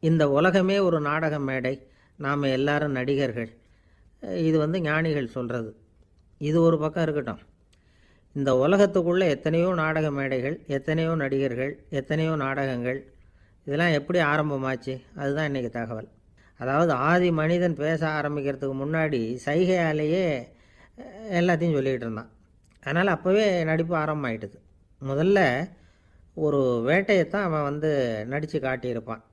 இந்த உலகமே ஒரு நாடக மேடை, நாம் எல்லாரும் நடிகர்கள். இது ஞானிகள் சொல்கிறது. இது ஒரு பக்கம் இருக்கட்டும். இந்த உலகத்துக்குள்ளே எத்தனையோ நாடக மேடைகள், எத்தனையோ நடிகர்கள், எத்தனையோ நாடகங்கள், இதெல்லாம் எப்படி ஆரம்பமாச்சு? அதுதான் இன்றைக்கி தகவல். அதாவது ஆதி மனிதன் பேச ஆரம்பிக்கிறதுக்கு முன்னாடி சைகையாலேயே எல்லாத்தையும் சொல்லிக்கிட்டு இருந்தான். அதனால் அப்போவே நடிப்பு ஆரம்பமாயிட்டுது. முதல்ல ஒரு வேட்டையைத்தான் அவன் நடித்து காட்டியிருப்பான்.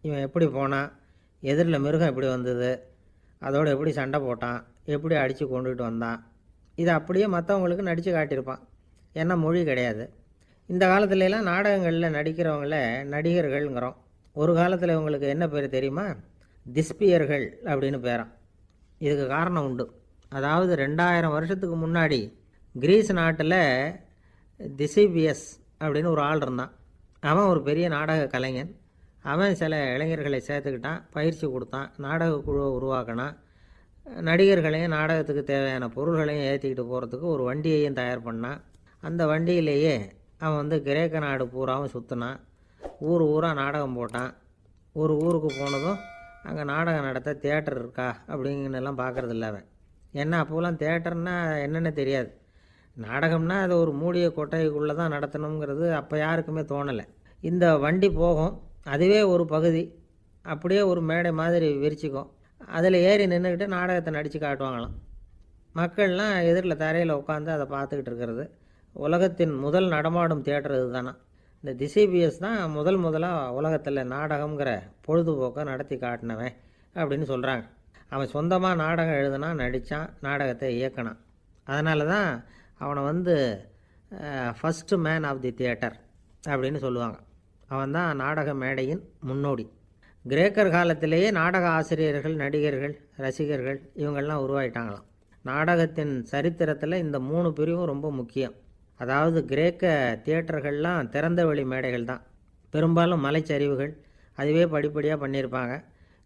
இவன் எப்படி போனான், எதிரில் மிருகம் எப்படி வந்தது, அதோடு எப்படி சண்டை போட்டான், எப்படி அடித்து கொண்டுகிட்டு வந்தான், இதை அப்படியே மற்றவங்களுக்கு நடித்து காட்டியிருப்பான். ஏன்னா மொழி கிடையாது. இந்த காலத்துலலாம் நாடகங்களில் நடிக்கிறவங்கள நடிகர்கள்ங்கிறோம். ஒரு காலத்தில் இவங்களுக்கு என்ன பேர் தெரியுமா? திஸ்பியர்கள் அப்படின்னு பேரான். இதுக்கு காரணம் உண்டு. அதாவது 2000 வருஷத்துக்கு முன்னாடி கிரீஸ் நாட்டில் திசிபியஸ் அப்படின்னு ஒரு ஆள் இருந்தான். அவன் ஒரு பெரிய நாடக கலைஞன். அவன் சில இளைஞர்களை சேர்த்துக்கிட்டான், பயிற்சி கொடுத்தான், நாடக குழுவை உருவாக்கினான். நடிகர்களையும் நாடகத்துக்கு தேவையான பொருள்களையும் ஏற்றிக்கிட்டு போகிறதுக்கு ஒரு வண்டியையும் தயார் பண்ணான். அந்த வண்டியிலேயே அவன் கிரேக்க நாடு பூராவும் சுற்றினான். ஊர் ஊராக நாடகம் போட்டான். ஒரு ஊருக்கு போனதும் அங்கே நாடகம் நடத்த தியேட்டர் இருக்கா அப்படிங்கன்னெல்லாம் பார்க்குறதில்ல அவன். ஏன்னா அப்போலாம் தியேட்டர்னா என்னென்ன தெரியாது. நாடகம்னா அது ஒரு மூடிய கொட்டைக்குள்ளே தான் நடத்தணுங்கிறது அப்போ யாருக்குமே தோணலை. இந்த வண்டி போகும், அதுவே ஒரு பகுதி, அப்படியே ஒரு மேடை மாதிரி விரிச்சிக்கும். அதில் ஏறி நின்றுக்கிட்டு நாடகத்தை நடித்து காட்டுவாங்களாம். மக்கள்லாம் எதிரில் தரையில் உட்காந்து அதை பார்த்துக்கிட்டு இருக்கிறது. உலகத்தின் முதல் நடமாடும் தியேட்டர் இது தானே. இந்த திசிபிஎஸ் தான் முதலாக உலகத்தில் நாடகங்கிற பொழுதுபோக்கை நடத்தி காட்டினவன் அப்படின்னு சொல்கிறாங்க. அவன் சொந்தமாக நாடகம் எழுதுனா, நடித்தான், நாடகத்தை இயக்கினான். அதனால தான் அவனை first man of the theatre அப்படின்னு சொல்லுவாங்க. அவன் தான் நாடக மேடையின் முன்னோடி. கிரேக்கர் காலத்திலேயே நாடக ஆசிரியர்கள், நடிகர்கள், ரசிகர்கள் இவங்கள்லாம் உருவாயிட்டாங்களாம். நாடகத்தின் சரித்திரத்தில் இந்த 3 பிரிவும் ரொம்ப முக்கியம். அதாவது கிரேக்க தியேட்டர்கள்லாம் திறந்த வெளி மேடைகள் தான். பெரும்பாலும் மலைச்சரிவுகள், அதுவே படிப்படியாக பண்ணியிருப்பாங்க.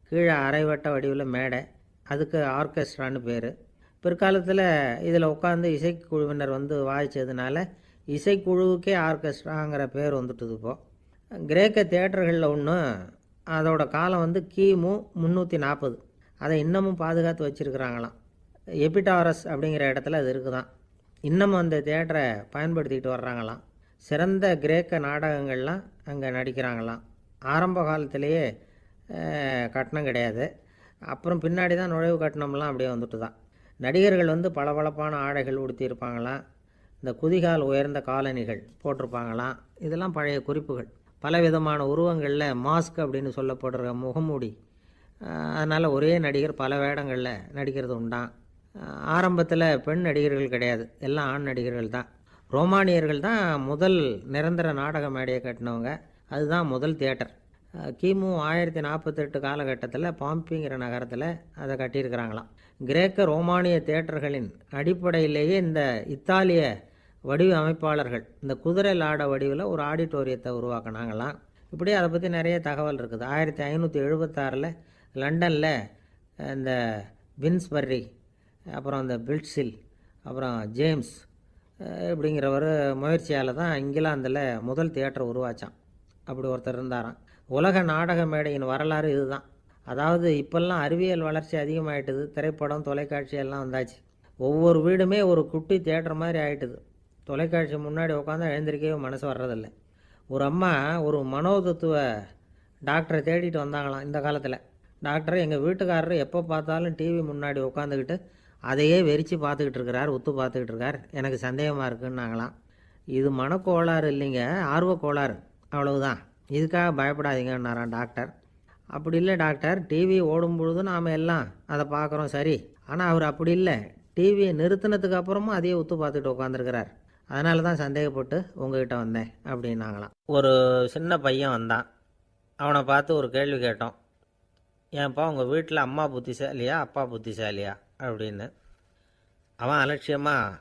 கீழே அரைவட்ட வடிவில் மேடை, அதுக்கு ஆர்கெஸ்ட்ரான்னு பேர். பிற்காலத்தில் இதில் உட்காந்து இசைக்குழுவினர் வாய்ச்சதுனால இசைக்குழுவுக்கே ஆர்கெஸ்ட்ராங்கிற பேர் வந்துட்டுது. இப்போது கிரேக்க தியேட்டர்களில் ஒன்று, அதோட காலம் கிமு 340. அதை இன்னமும் பாதுகாத்து வச்சுருக்கிறாங்களாம். எபிடாரஸ் அப்படிங்கிற இடத்துல அது இருக்குதான். இன்னமும் அந்த தியேட்டரை பயன்படுத்திக்கிட்டு வர்றாங்களாம். சிறந்த கிரேக்க நாடகங்கள்லாம் அங்கே நடிக்கிறாங்களாம். ஆரம்ப காலத்திலேயே கட்டணம் கிடையாது. அப்புறம் பின்னாடி தான் நுழைவு கட்டணம்லாம் அப்படியே வந்துட்டு தான். நடிகர்கள் பளபளப்பான ஆடைகள் உடுத்தியிருப்பாங்களாம். இந்த குதிகால் உயர்ந்த காலணிகள் போட்டிருப்பாங்களாம். இதெல்லாம் பழைய குறிப்புகள். பலவிதமான உருவங்களில் மாஸ்க் அப்படின்னு சொல்லப்படுற முகமூடி. அதனால் ஒரே நடிகர் பல வேடங்களில் நடிக்கிறது உண்டான். ஆரம்பத்தில் பெண் நடிகர்கள் கிடையாது, எல்லாம் ஆண் நடிகர்கள் தான். ரோமானியர்கள் தான் முதல் நிரந்தர நாடக மேடையை கட்டினவங்க. அதுதான் முதல் தியேட்டர். கிமு 1048 காலகட்டத்தில் பாம்பிங்கிற நகரத்தில் அதை கட்டியிருக்கிறாங்களாம். கிரேக்க ரோமானிய தியேட்டர்களின் அடிப்படையிலேயே இந்த இத்தாலிய வடிவ அமைப்பாளர்கள் இந்த குதிரை லாட வடிவில் ஒரு ஆடிட்டோரியத்தை உருவாக்கினாங்களாம். இப்படியே அதை பற்றி நிறைய தகவல் இருக்குது. 1576 லண்டனில் இந்த வின்ஸ்பர்ரி, அப்புறம் இந்த பில்ட்ஸில், அப்புறம் ஜேம்ஸ் இப்படிங்கிறவர் முயற்சியால் தான் இங்கிலாந்தில் முதல் தியேட்டர் உருவாச்சான். அப்படி ஒருத்தர் இருந்தாராம். உலக நாடக மேடையின் வரலாறு இதுதான். அதாவது இப்போல்லாம் அறிவியல் வளர்ச்சி அதிகமாகிட்டுது. திரைப்படம், தொலைக்காட்சி எல்லாம் வந்தாச்சு. ஒவ்வொரு வீடுமே ஒரு குட்டி தியேட்டர் மாதிரி ஆகிட்டுது. தொலைக்காட்சி முன்னாடி உட்காந்து எழுந்திருக்கவே மனசு வர்றதில்லை. ஒரு அம்மா ஒரு மனோதத்துவ டாக்டரை தேடிட்டு வந்தாங்களாம் இந்த காலத்தில். டாக்டர், எங்கள் வீட்டுக்காரர் எப்போ பார்த்தாலும் டிவி முன்னாடி உட்காந்துக்கிட்டு அதையே வெறிச்சு பார்த்துக்கிட்டு இருக்கிறார், உத்து பார்த்துக்கிட்டு இருக்கார், எனக்கு சந்தேகமாக இருக்குன்னாங்களாம். இது மனக்கோளாறு இல்லைங்க, ஆர்வக்கோளாறு, அவ்வளவுதான், இதுக்காக பயப்படாதீங்கன்னாரான் டாக்டர். அப்படி இல்லை டாக்டர், டிவி ஓடும் பொழுது நாம் எல்லாம் அதை பார்க்குறோம், சரி, ஆனால் அவர் அப்படி இல்லை, டிவியை நிறுத்தினதுக்கு அப்புறமும் அதையே உத்து பார்த்துட்டு உட்காந்துருக்கிறார், அதனால தான் சந்தேகப்பட்டு உங்ககிட்ட வந்தேன் அப்படின்னாங்களாம். ஒரு சின்ன பையன் வந்தான். அவனை பார்த்து ஒரு கேள்வி கேட்டோம். ஏன்ப்பா உங்கள் வீட்டில் அம்மா புத்திசாலியா அப்பா புத்திசாலியா அப்படின்னு. அவன் அலட்சியமாக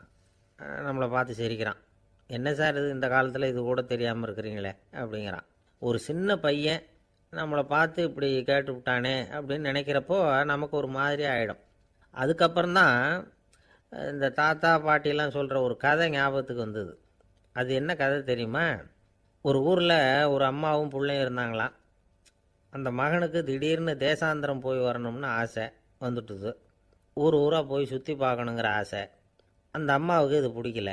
நம்மளை பார்த்து சிரிக்கிறான். என்ன சார் இது, இந்த காலத்தில் இது கூட தெரியாமல் இருக்கிறீங்களே அப்படிங்கிறான். ஒரு சின்ன பையன் நம்மளை பார்த்து இப்படி கேட்டு விட்டானே அப்படின்னு நினைக்கிறப்போ நமக்கு ஒரு மாதிரி ஆகிடும். அதுக்கப்புறம்தான் இந்த தாத்தா பாட்டிலாம் சொல்கிற ஒரு கதை ஞாபகத்துக்கு வந்தது. அது என்ன கதை தெரியுமா? ஒரு ஊரில் ஒரு அம்மாவும் பிள்ளையும் இருந்தாங்களாம். அந்த மகனுக்கு திடீர்னு தேசாந்திரம் போய் வரணும்னு ஆசை வந்துட்டுது. ஊர் ஊராக போய் சுற்றி பார்க்கணுங்கிற ஆசை. அந்த அம்மாவுக்கு இது பிடிக்கல.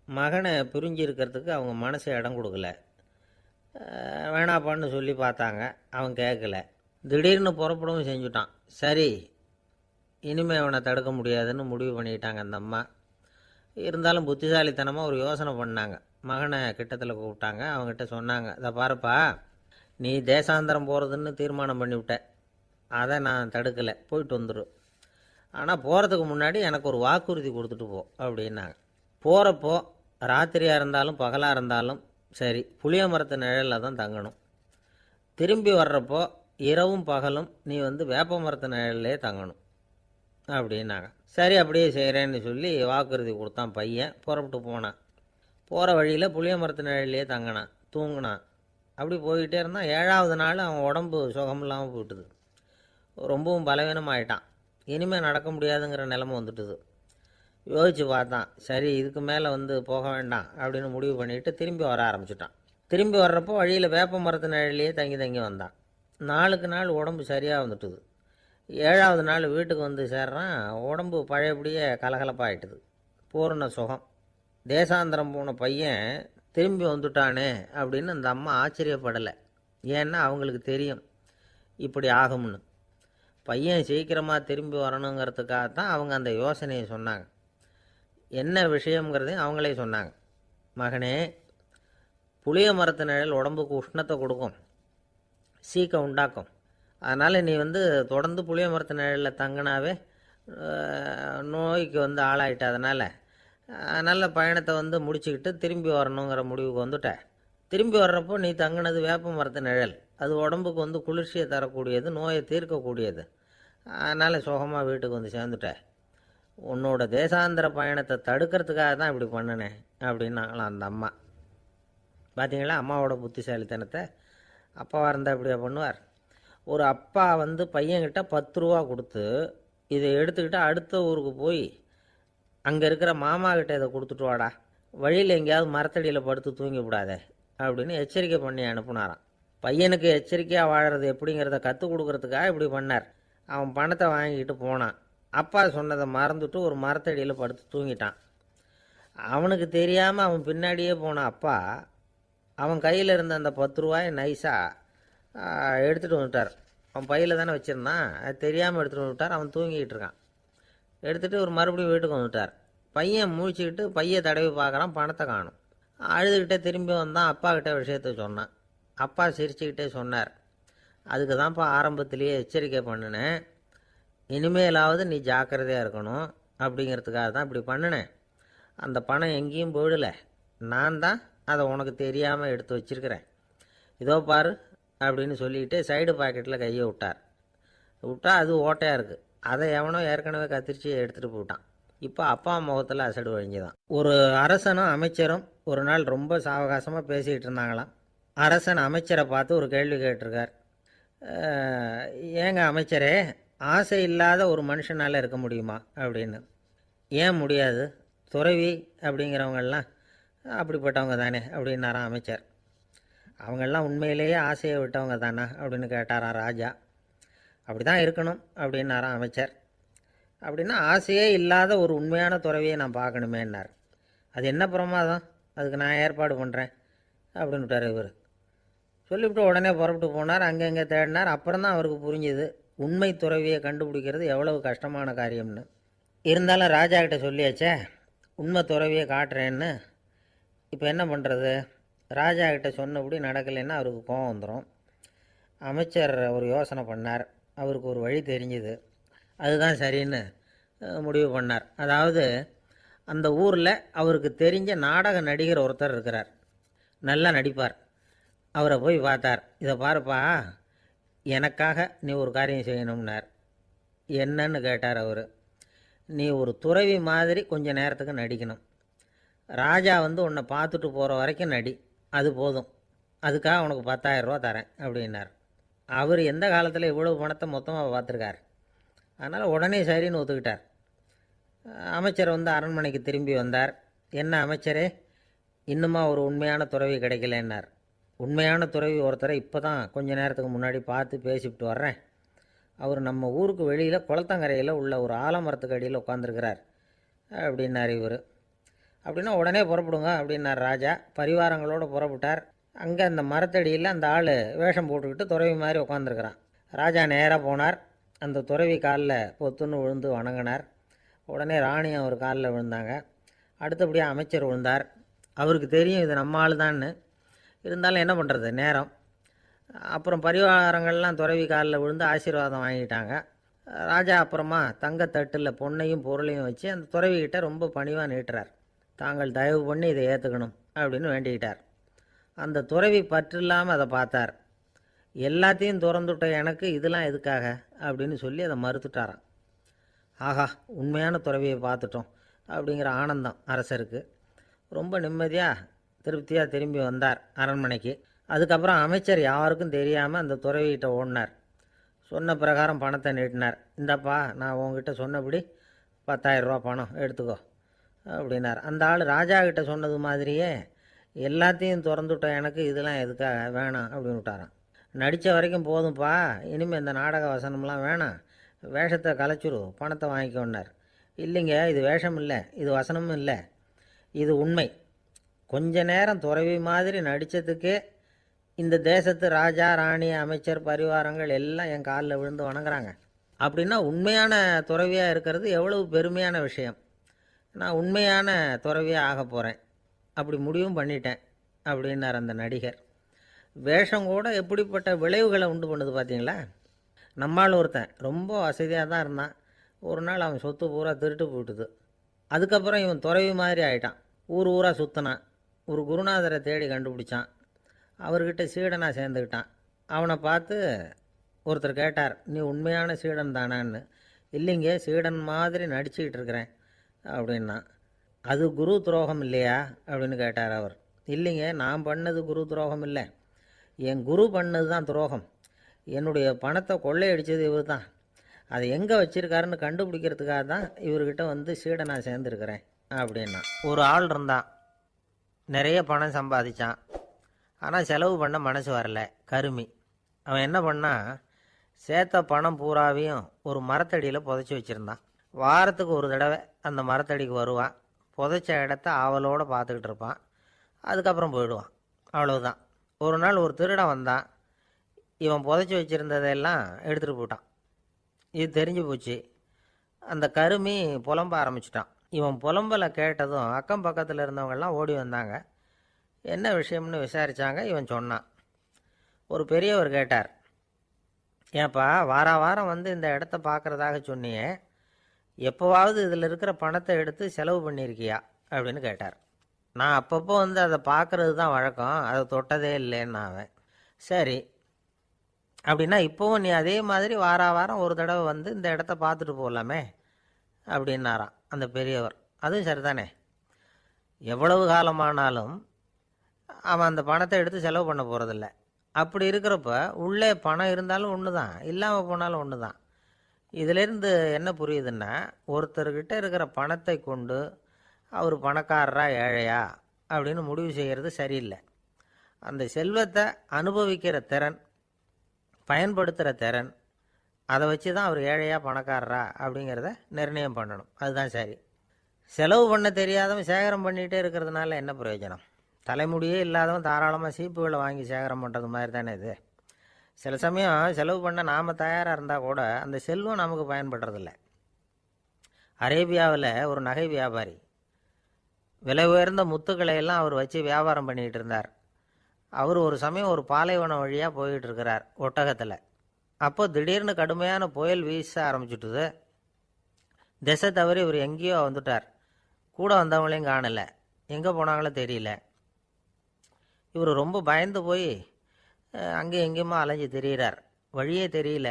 மகனை பிரிஞ்சு இருக்கிறதுக்கு அவங்க மனசு இடம் கொடுக்கல. வேணாப்பான்னு சொல்லி பார்த்தாங்க, அவன் கேட்கல. திடீர்னு புறப்படவும் செஞ்சுட்டான். சரி, இனிமேல் அவனை தடுக்க முடியாதுன்னு முடிவு பண்ணிட்டாங்க அந்த அம்மா. இருந்தாலும் புத்திசாலித்தனமாக ஒரு யோசனை பண்ணாங்க. மகனை கிட்டத்தில் கூப்பிட்டாங்க. அவங்ககிட்ட சொன்னாங்க, இதை பாருப்பா, நீ தேசாந்திரம் போகிறதுன்னு தீர்மானம் பண்ணிவிட்ட, அதை நான் தடுக்கலை, போயிட்டு வந்துடும். ஆனால் போகிறதுக்கு முன்னாடி எனக்கு ஒரு வாக்குறுதி கொடுத்துட்டு போ அப்படின்னாங்க. போகிறப்போ ராத்திரியாக இருந்தாலும் பகலாக இருந்தாலும் சரி, புளிய மரத்து நிழலில் தான் தங்கணும். திரும்பி வர்றப்போ இரவும் பகலும் நீ வேப்ப மரத்து நிழல்லே தங்கணும் அப்படின்னாங்க. சரி, அப்படியே செய்கிறேன்னு சொல்லி வாக்குறுதி கொடுத்தான் பையன். புறப்பட்டு போனான். போகிற வழியில் புளிய மரத்து நிழல்லையே தங்கினான், தூங்கினான். அப்படி போய்கிட்டே இருந்தான். 7ஆவது நாள் அவன் உடம்பு சுகமில்லாமல் போயிட்டுது. ரொம்பவும் பலவீனமாயிட்டான். இனிமேல் நடக்க முடியாதுங்கிற நிலைமை வந்துட்டுது. யோசித்து பார்த்தான். சரி, இதுக்கு மேலே போக வேண்டாம் அப்படின்னு முடிவு பண்ணிவிட்டு திரும்பி வர ஆரம்பிச்சிட்டான். திரும்பி வர்றப்போ வழியில் வேப்ப மரத்து நிழல்லையே தங்கி வந்தான். நாளுக்கு நாள் உடம்பு சரியாக வந்துட்டுது. 7ஆவது நாள் வீட்டுக்கு சேர்றான். உடம்பு பழையபடியே கலகலப்பாயிட்டுது. பூர்ண சுகம். தேசாந்திரம் போன பையன் திரும்பி வந்துட்டானே அப்படின்னு அந்த அம்மா ஆச்சரியப்படலை. ஏன்னா அவங்களுக்கு தெரியும் இப்படி ஆகும்னு. பையன் சீக்கிரமாக திரும்பி வரணுங்கிறதுக்காகத்தான் அவங்க அந்த யோசனையை சொன்னாங்க. என்ன விஷயங்கிறதையும் அவங்களே சொன்னாங்க. மகனே, புளிய மரத்து நிழல் உடம்புக்கு உஷ்ணத்தை கொடுக்கும், சீக்கம் உண்டாக்கும். அதனால் நீ தொடர்ந்து புளிய மரத்து நிழலில் தங்கினாவே நோய்க்கு ஆளாயிட்ட. அதனால் நல்ல பயணத்தை முடிச்சுக்கிட்டு திரும்பி வரணுங்கிற முடிவுக்கு வந்துட்ட. திரும்பி வர்றப்போ நீ தங்கினது வேப்ப மரத்து நிழல். அது உடம்புக்கு குளிர்ச்சியை தரக்கூடியது, நோயை தீர்க்கக்கூடியது. அதனால் சுகமாக வீட்டுக்கு சேர்ந்துட்ட. உன்னோட தேசாந்திர பயணத்தை தடுக்கிறதுக்காக தான் இப்படி பண்ணினேன் அப்படின்னாங்களாம் அந்த அம்மா. பார்த்தீங்களா அம்மாவோட புத்திசாலித்தனத்தை? அப்பாவாக இருந்தால் இப்படியா பண்ணுவார்? ஒரு அப்பா பையன்கிட்ட 10 ரூபா கொடுத்து இதை எடுத்துக்கிட்டு அடுத்த ஊருக்கு போய் அங்கே இருக்கிற மாமா கிட்ட இதை கொடுத்துட்டு வாடா, வழியில் எங்கேயாவது மரத்தடியில் படுத்து தூங்கி விடாதே அப்படின்னு எச்சரிக்கை பண்ணி அனுப்புனாராம். பையனுக்கு எச்சரிக்கையாக வாழறது எப்படிங்கிறத கற்றுக் கொடுக்கறதுக்காக இப்படி பண்ணார். அவன் பணத்தை வாங்கிக்கிட்டு போனான். அப்பா சொன்னதை மறந்துட்டு ஒரு மரத்தடியில் படுத்து தூங்கிட்டான். அவனுக்கு தெரியாமல் அவன் பின்னாடியே போன அப்பா அவன் கையில் இருந்த அந்த 10 ரூபாயை நைஸாக எடுத்துகிட்டு வந்துட்டார். அவன் பையில் தானே வச்சுருந்தான், அது தெரியாமல் எடுத்துகிட்டு வந்துட்டார். அவன் தூங்கிக்கிட்டு இருக்கான். எடுத்துகிட்டு ஒரு மறுபடியும் வீட்டுக்கு வந்துட்டார். பையன் முழிச்சுக்கிட்டு பையை தடவி பார்க்குறான், பணத்தை காணும். அழுதுகிட்டே திரும்பி வந்தான். அப்பா கிட்ட விஷயத்த சொன்னான். அப்பா சிரிச்சுக்கிட்டே சொன்னார், அதுக்கு தான்ப்பா ஆரம்பத்திலேயே எச்சரிக்கை பண்ணினேன், இனிமேலாவது நீ ஜாக்கிரதையாக இருக்கணும் அப்படிங்கிறதுக்காக தான் இப்படி பண்ணினேன். அந்த பணம் எங்கேயும் போயிடலை, நான் தான் அதை உனக்கு தெரியாமல் எடுத்து வச்சிருக்கிறேன். இதோ பாரு அப்படின்னு சொல்லிக்கிட்டு சைடு பாக்கெட்டில் கையை விட்டா அது ஓட்டையாக இருக்குது. அதை எவனோ ஏற்கனவே கத்திரிச்சு எடுத்துகிட்டு போயிட்டான். இப்போ அப்பா முகத்தில் அசடு வழிஞ்சுதான். ஒரு அரசனும் அமைச்சரும் ஒரு நாள் ரொம்ப சாவகாசமாக பேசிக்கிட்டு இருந்தாங்களாம். அரசன் அமைச்சரை பார்த்து ஒரு கேள்வி கேட்டிருக்கார். ஏங்க அமைச்சரே, ஆசை இல்லாத ஒரு மனுஷனால் இருக்க முடியுமா அப்படின்னு. ஏன் முடியாது, துறவி அப்படிங்கிறவங்கெல்லாம் அப்படிப்பட்டவங்க தானே அப்படின்னாராம் அமைச்சர். அவங்கெல்லாம் உண்மையிலேயே ஆசையை விட்டவங்க தானா அப்படின்னு கேட்டாராம் ராஜா. அப்படி தான் இருக்கணும் அப்படின்னாராம் அமைச்சர். அப்படின்னா ஆசையே இல்லாத ஒரு உண்மையான துறவியை நான் பார்க்கணுமேன்னார். அது என்ன பிரமாதம், அதுக்கு நான் ஏற்பாடு பண்ணுறேன் அப்படின்னு விட்டார் இவர். சொல்லிவிட்டு உடனே புறப்பட்டு போனார். அங்கங்கே தேடினார். அப்புறம் தான் அவருக்கு புரிஞ்சுது உண்மை துறவியை கண்டுபிடிக்கிறது எவ்வளவு கஷ்டமான காரியம்னு. இருந்தாலும் ராஜா கிட்ட சொல்லியாச்சே உண்மை துறவியை காட்டுறேன்னு. இப்போ என்ன பண்ணுறது? ராஜா கிட்ட சொன்னபடி நடக்கலைன்னா அவருக்கு கோபம் வந்துடும். அமைச்சர் ஒரு யோசனை பண்ணார். அவருக்கு ஒரு வழி தெரிஞ்சுது. அதுதான் சரின்னு முடிவு பண்ணார். அதாவது அந்த ஊரில் அவருக்கு தெரிஞ்ச நாடக நடிகர் ஒருத்தர் இருக்கிறார், நல்லா நடிப்பார். அவரை போய் பார்த்தார். இதை பாருப்பா, எனக்காக நீ ஒரு காரியம் செய்யணும்னார். என்னன்னு கேட்டார் அவர். நீ ஒரு துறவி மாதிரி கொஞ்ச நேரத்துக்கு நடிக்கணும். ராஜா உன்னை பார்த்துட்டு போகிற வரைக்கும் நடி, அது போதும். அதுக்காக உனக்கு 10,000 ரூபா தரேன் அப்படின்னார். அவர் எந்த காலத்தில் இவ்வளோ பணத்தை மொத்தமாக பார்த்துருக்கார். அதனால் உடனே சரின்னு ஒத்துக்கிட்டார். அமைச்சர் அரண்மனைக்கு திரும்பி வந்தார். என்ன அமைச்சரே, இன்னுமா ஒரு உண்மையான துறவி கிடைக்கலன்னார். உண்மையான துறவி ஒருத்தரை இப்போ தான் கொஞ்ச நேரத்துக்கு முன்னாடி பார்த்து பேசிவிட்டு வர்றேன். அவர் நம்ம ஊருக்கு வெளியில் குளத்தங்கரையில் உள்ள ஒரு ஆலமரத்துக்கு அடியில் உட்காந்துருக்கிறார் அப்படின்னார் இவர். அப்படின்னா உடனே புறப்படுங்க அப்படின்னார் ராஜா. பரிவாரங்களோடு புறப்பட்டார். அங்கே அந்த மரத்தடியில் அந்த ஆள் வேஷம் போட்டுக்கிட்டு துறவி மாதிரி உட்காந்துருக்கிறான். ராஜா நேராக போனார். அந்த துறவி காலில் பொத்துன்னு விழுந்து வணங்கினார். உடனே ராணியும் அவர் காலில் விழுந்தாங்க. அடுத்தபடியாக அமைச்சர் விழுந்தார். அவருக்கு தெரியும் இது நம்ம ஆள் தான்னு. இருந்தாலும் என்ன பண்ணுறது, நேரம். அப்புறம் பரிவாரங்கள்லாம் துறவி காலில் விழுந்து ஆசீர்வாதம் வாங்கிட்டாங்க. ராஜா அப்புறமா தங்கத்தட்டில் பொண்ணையும் பொருளையும் வச்சு அந்த துறவிக்கிட்ட ரொம்ப பணிவாக நீட்டுறார். தாங்கள் தயவு பண்ணி இதை ஏற்றுக்கணும் அப்படின்னு வேண்டிக்கிட்டார். அந்த துறவி பற்று இல்லாமல் அதை பார்த்தார். எல்லாத்தையும் திறந்துவிட்ட எனக்கு இதெல்லாம் எதுக்காக அப்படின்னு சொல்லி அதை மறுத்துட்டாராம். ஆஹா, உண்மையான துறவியை பார்த்துட்டோம் அப்படிங்கிற ஆனந்தம் அரசருக்கு. ரொம்ப நிம்மதியாக திருப்தியாக திரும்பி வந்தார் அரண்மனைக்கு. அதுக்கப்புறம் அமைச்சர் யாருக்கும் தெரியாமல் அந்த துறவிகிட்ட ஓடினார். சொன்ன பிரகாரம் பணத்தை நீட்டினார். இந்தப்பா, நான் உங்ககிட்ட சொன்னபடி 10,000 ரூபா பணம் எடுத்துக்கோ அப்படின்னார். அந்த ஆள் ராஜா கிட்ட சொன்னது மாதிரியே எல்லாத்தையும் திறந்துவிட்டோம் எனக்கு இதெல்லாம் எதுக்காக வேணாம் அப்படின்னு விட்டாரான். நடித்த வரைக்கும் போதும்ப்பா, இனிமேல் இந்த நாடக வசனம்லாம் வேணாம், வேஷத்தை கலைச்சிரு, பணத்தை வாங்கிக்கோன்னார். இல்லைங்க, இது வேஷம் இல்லை, இது வசனமும் இல்லை, இது உண்மை. கொஞ்ச நேரம் துறவி மாதிரி நடித்ததுக்கே இந்த தேசத்து ராஜா ராணி அமைச்சர் பரிவாரங்கள் எல்லாம் என் காலில் விழுந்து வணங்குறாங்க. அப்படின்னா உண்மையான துறவியாக இருக்கிறது எவ்வளவு பெருமையான விஷயம். நான் உண்மையான துறவியாக ஆக போகிறேன், அப்படி முடிவும் பண்ணிட்டேன் அப்படின்னார் அந்த நடிகர். வேஷம் கூட எப்படிப்பட்ட விளைவுகளை உண்டு பண்ணுது பார்த்தீங்களா. நம்மால் ஒருத்தன் ரொம்ப வசதியாக தான் இருந்தான். ஒரு நாள் அவன் சொத்து பூரா திருட்டு போயிட்டுது. அதுக்கப்புறம் இவன் துறவி மாதிரி ஆகிட்டான். ஊர் ஊராக சுற்றினான். ஒரு குருநாதரை தேடி கண்டுபிடிச்சான். அவர்கிட்ட சீடனாக சேர்ந்துக்கிட்டான். அவனை பார்த்து ஒருத்தர் கேட்டார், நீ உண்மையான சீடன் தானான்னு. இல்லைங்க, சீடன் மாதிரி நடிச்சுக்கிட்டு இருக்கிறேன் அப்படின்னா. அது குரு துரோகம் இல்லையா அப்படின்னு கேட்டார் அவர். இல்லைங்க, நான் பண்ணது குரு துரோகம் இல்லை, என் குரு பண்ணது தான் துரோகம். என்னுடைய பணத்தை கொள்ளையடித்தது இவர் தான். அதை எங்கே வச்சுருக்காருன்னு கண்டுபிடிக்கிறதுக்காக தான் இவர்கிட்ட வந்து சீடனாக சேர்ந்துருக்கிறேன் அப்படின்னா. ஒரு ஆள் இருந்தான், நிறைய பணம் சம்பாதிச்சான். ஆனால் செலவு பண்ண மனசு வரல, கருமி. அவன் என்ன பண்ணான், சேர்த்த பணம் பூராவையும் ஒரு மரத்தடியில் புதைச்சி வச்சுருந்தான். வாரத்துக்கு ஒரு தடவை அந்த மரத்தடிக்கு வருவான். புதைச்ச இடத்த ஆவலோடு பார்த்துக்கிட்டு இருப்பான். அதுக்கப்புறம் போயிடுவான். அவ்வளவுதான். ஒரு நாள் ஒரு திருடன் வந்தான். இவன் புதைச்சி வச்சுருந்ததெல்லாம் எடுத்துகிட்டு போட்டான். இது தெரிஞ்சு போச்சு. அந்த கருமி புலம்ப ஆரம்பிச்சிட்டான். இவன் புலம்பலை கேட்டதும் அக்கம் பக்கத்தில் இருந்தவங்கெல்லாம் ஓடி வந்தாங்க. என்ன விஷயம்னு விசாரித்தாங்க. இவன் சொன்னான். ஒரு பெரியவர் கேட்டார், ஏன்ப்பா வாரம் வந்து இந்த இடத்த பார்க்குறதாக சொன்னியே, எப்போவாவது இதில் இருக்கிற பணத்தை எடுத்து செலவு பண்ணியிருக்கியா அப்படின்னு கேட்டார். நான் அப்பப்போ வந்து அதை பார்க்குறது தான் வழக்கம், அதை தொட்டதே இல்லைன்னு அவன். சரி, அப்படின்னா இப்போவும் நீ அதே மாதிரி வாரம் ஒரு தடவை வந்து இந்த இடத்த பார்த்துட்டு போகலாமே அப்படின்னாராம் அந்த பெரியவர். அதுவும் சரிதானே, எவ்வளவு காலமானாலும் அவன் அந்த பணத்தை எடுத்து செலவு பண்ண போகிறதில்ல. அப்படி இருக்கிறப்ப உள்ளே பணம் இருந்தாலும் ஒன்று தான், இல்லாமல் போனாலும் ஒன்று தான். இதிலேருந்து என்ன புரியுதுன்னா, ஒருத்தர்கிட்ட இருக்கிற பணத்தை கொண்டு அவர் பணக்காரரா ஏழையா அப்படின்னு முடிவு செய்கிறது சரியில்லை. அந்த செல்வத்தை அனுபவிக்கிற திறன், பயன்படுத்துகிற திறன், அதை வச்சு தான் அவர் ஏழையா பணக்காரரா அப்படிங்கிறத நிர்ணயம் பண்ணணும். அதுதான் சரி. செலவு பண்ண தெரியாதவன் சேகரம் பண்ணிகிட்டே இருக்கிறதுனால என்ன பிரயோஜனம்? தலைமுடியே இல்லாதவன் தாராளமாக சீப்புகளை வாங்கி சேகரம் பண்ணுறது மாதிரி தானே இது. சில சமயம் செலவு பண்ண நாம் தயாராக இருந்தால் கூட அந்த செல்வம் நமக்கு பயன்படுறதில்ல. அரேபியாவில் ஒரு நகை வியாபாரி விலை உயர்ந்த முத்துக்களை எல்லாம் அவர் வச்சு வியாபாரம் பண்ணிகிட்டு இருந்தார். அவர் ஒரு சமயம் ஒரு பாலைவனம் வழியாக போயிட்டு இருக்கிறார் ஒட்டகத்தில். அப்போ திடீர்னு கடுமையான புயல் வீச ஆரம்பிச்சுட்டுது. திசை தவறி இவர் எங்கேயோ வந்துட்டார். கூட வந்தவங்களையும் காணலை, எங்கே போனாங்களோ தெரியல. இவர் ரொம்ப பயந்து போய் அங்கேயும் எங்கேயுமா அலைஞ்சு திரியிறார். வழியே தெரியல.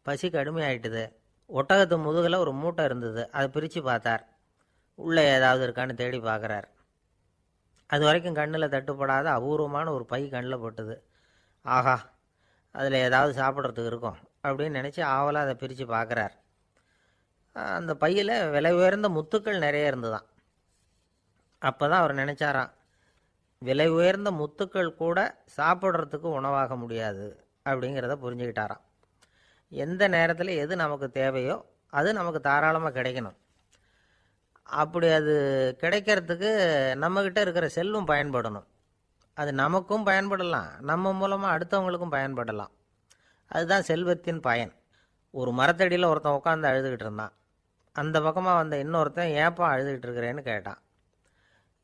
பசி கடுமையாயிட்டுது. ஒட்டகத்து முதுகில் ஒரு மூட்டை இருந்தது. அதை பிரித்து பார்த்தார். உள்ளே ஏதாவது இருக்கான்னு தேடி பார்க்குறார். அது வரைக்கும் கண்ணில் தட்டுப்படாத அபூர்வமான ஒரு பை கண்ணில் பட்டுது. ஆஹா, அதில் ஏதாவது சாப்பிட்றதுக்கு இருக்கும் அப்படின்னு நினச்சி ஆவலாக அதை பிரித்து பார்க்குறார். அந்த பையில் விலை உயர்ந்த முத்துக்கள் நிறைய இருந்துதான். அப்போ தான் அவர் நினச்சாராம், விலை உயர்ந்த முத்துக்கள் கூட சாப்பிட்றதுக்கு உணவாக முடியாது அப்படிங்கிறத புரிஞ்சுக்கிட்டாராம். எந்த நேரத்தில் எது நமக்கு தேவையோ அது நமக்கு தாராளமாக கிடைக்கணும். அப்படி அது கிடைக்கிறதுக்கு நம்மக்கிட்ட இருக்கிற செல்வம் பயன்படணும். அது நமக்கும் பயன்படலாம், நம்ம மூலமாக அடுத்தவங்களுக்கும் பயன்படலாம். அதுதான் செல்வத்தின் பயன். ஒரு மரத்தடியில் ஒருத்தன் உட்காந்து அழுதுகிட்டு இருந்தான். அந்த பக்கமாக வந்த இன்னொருத்தன் ஏப்பா அழுதுகிட்டு இருக்கிறேன்னு கேட்டான்.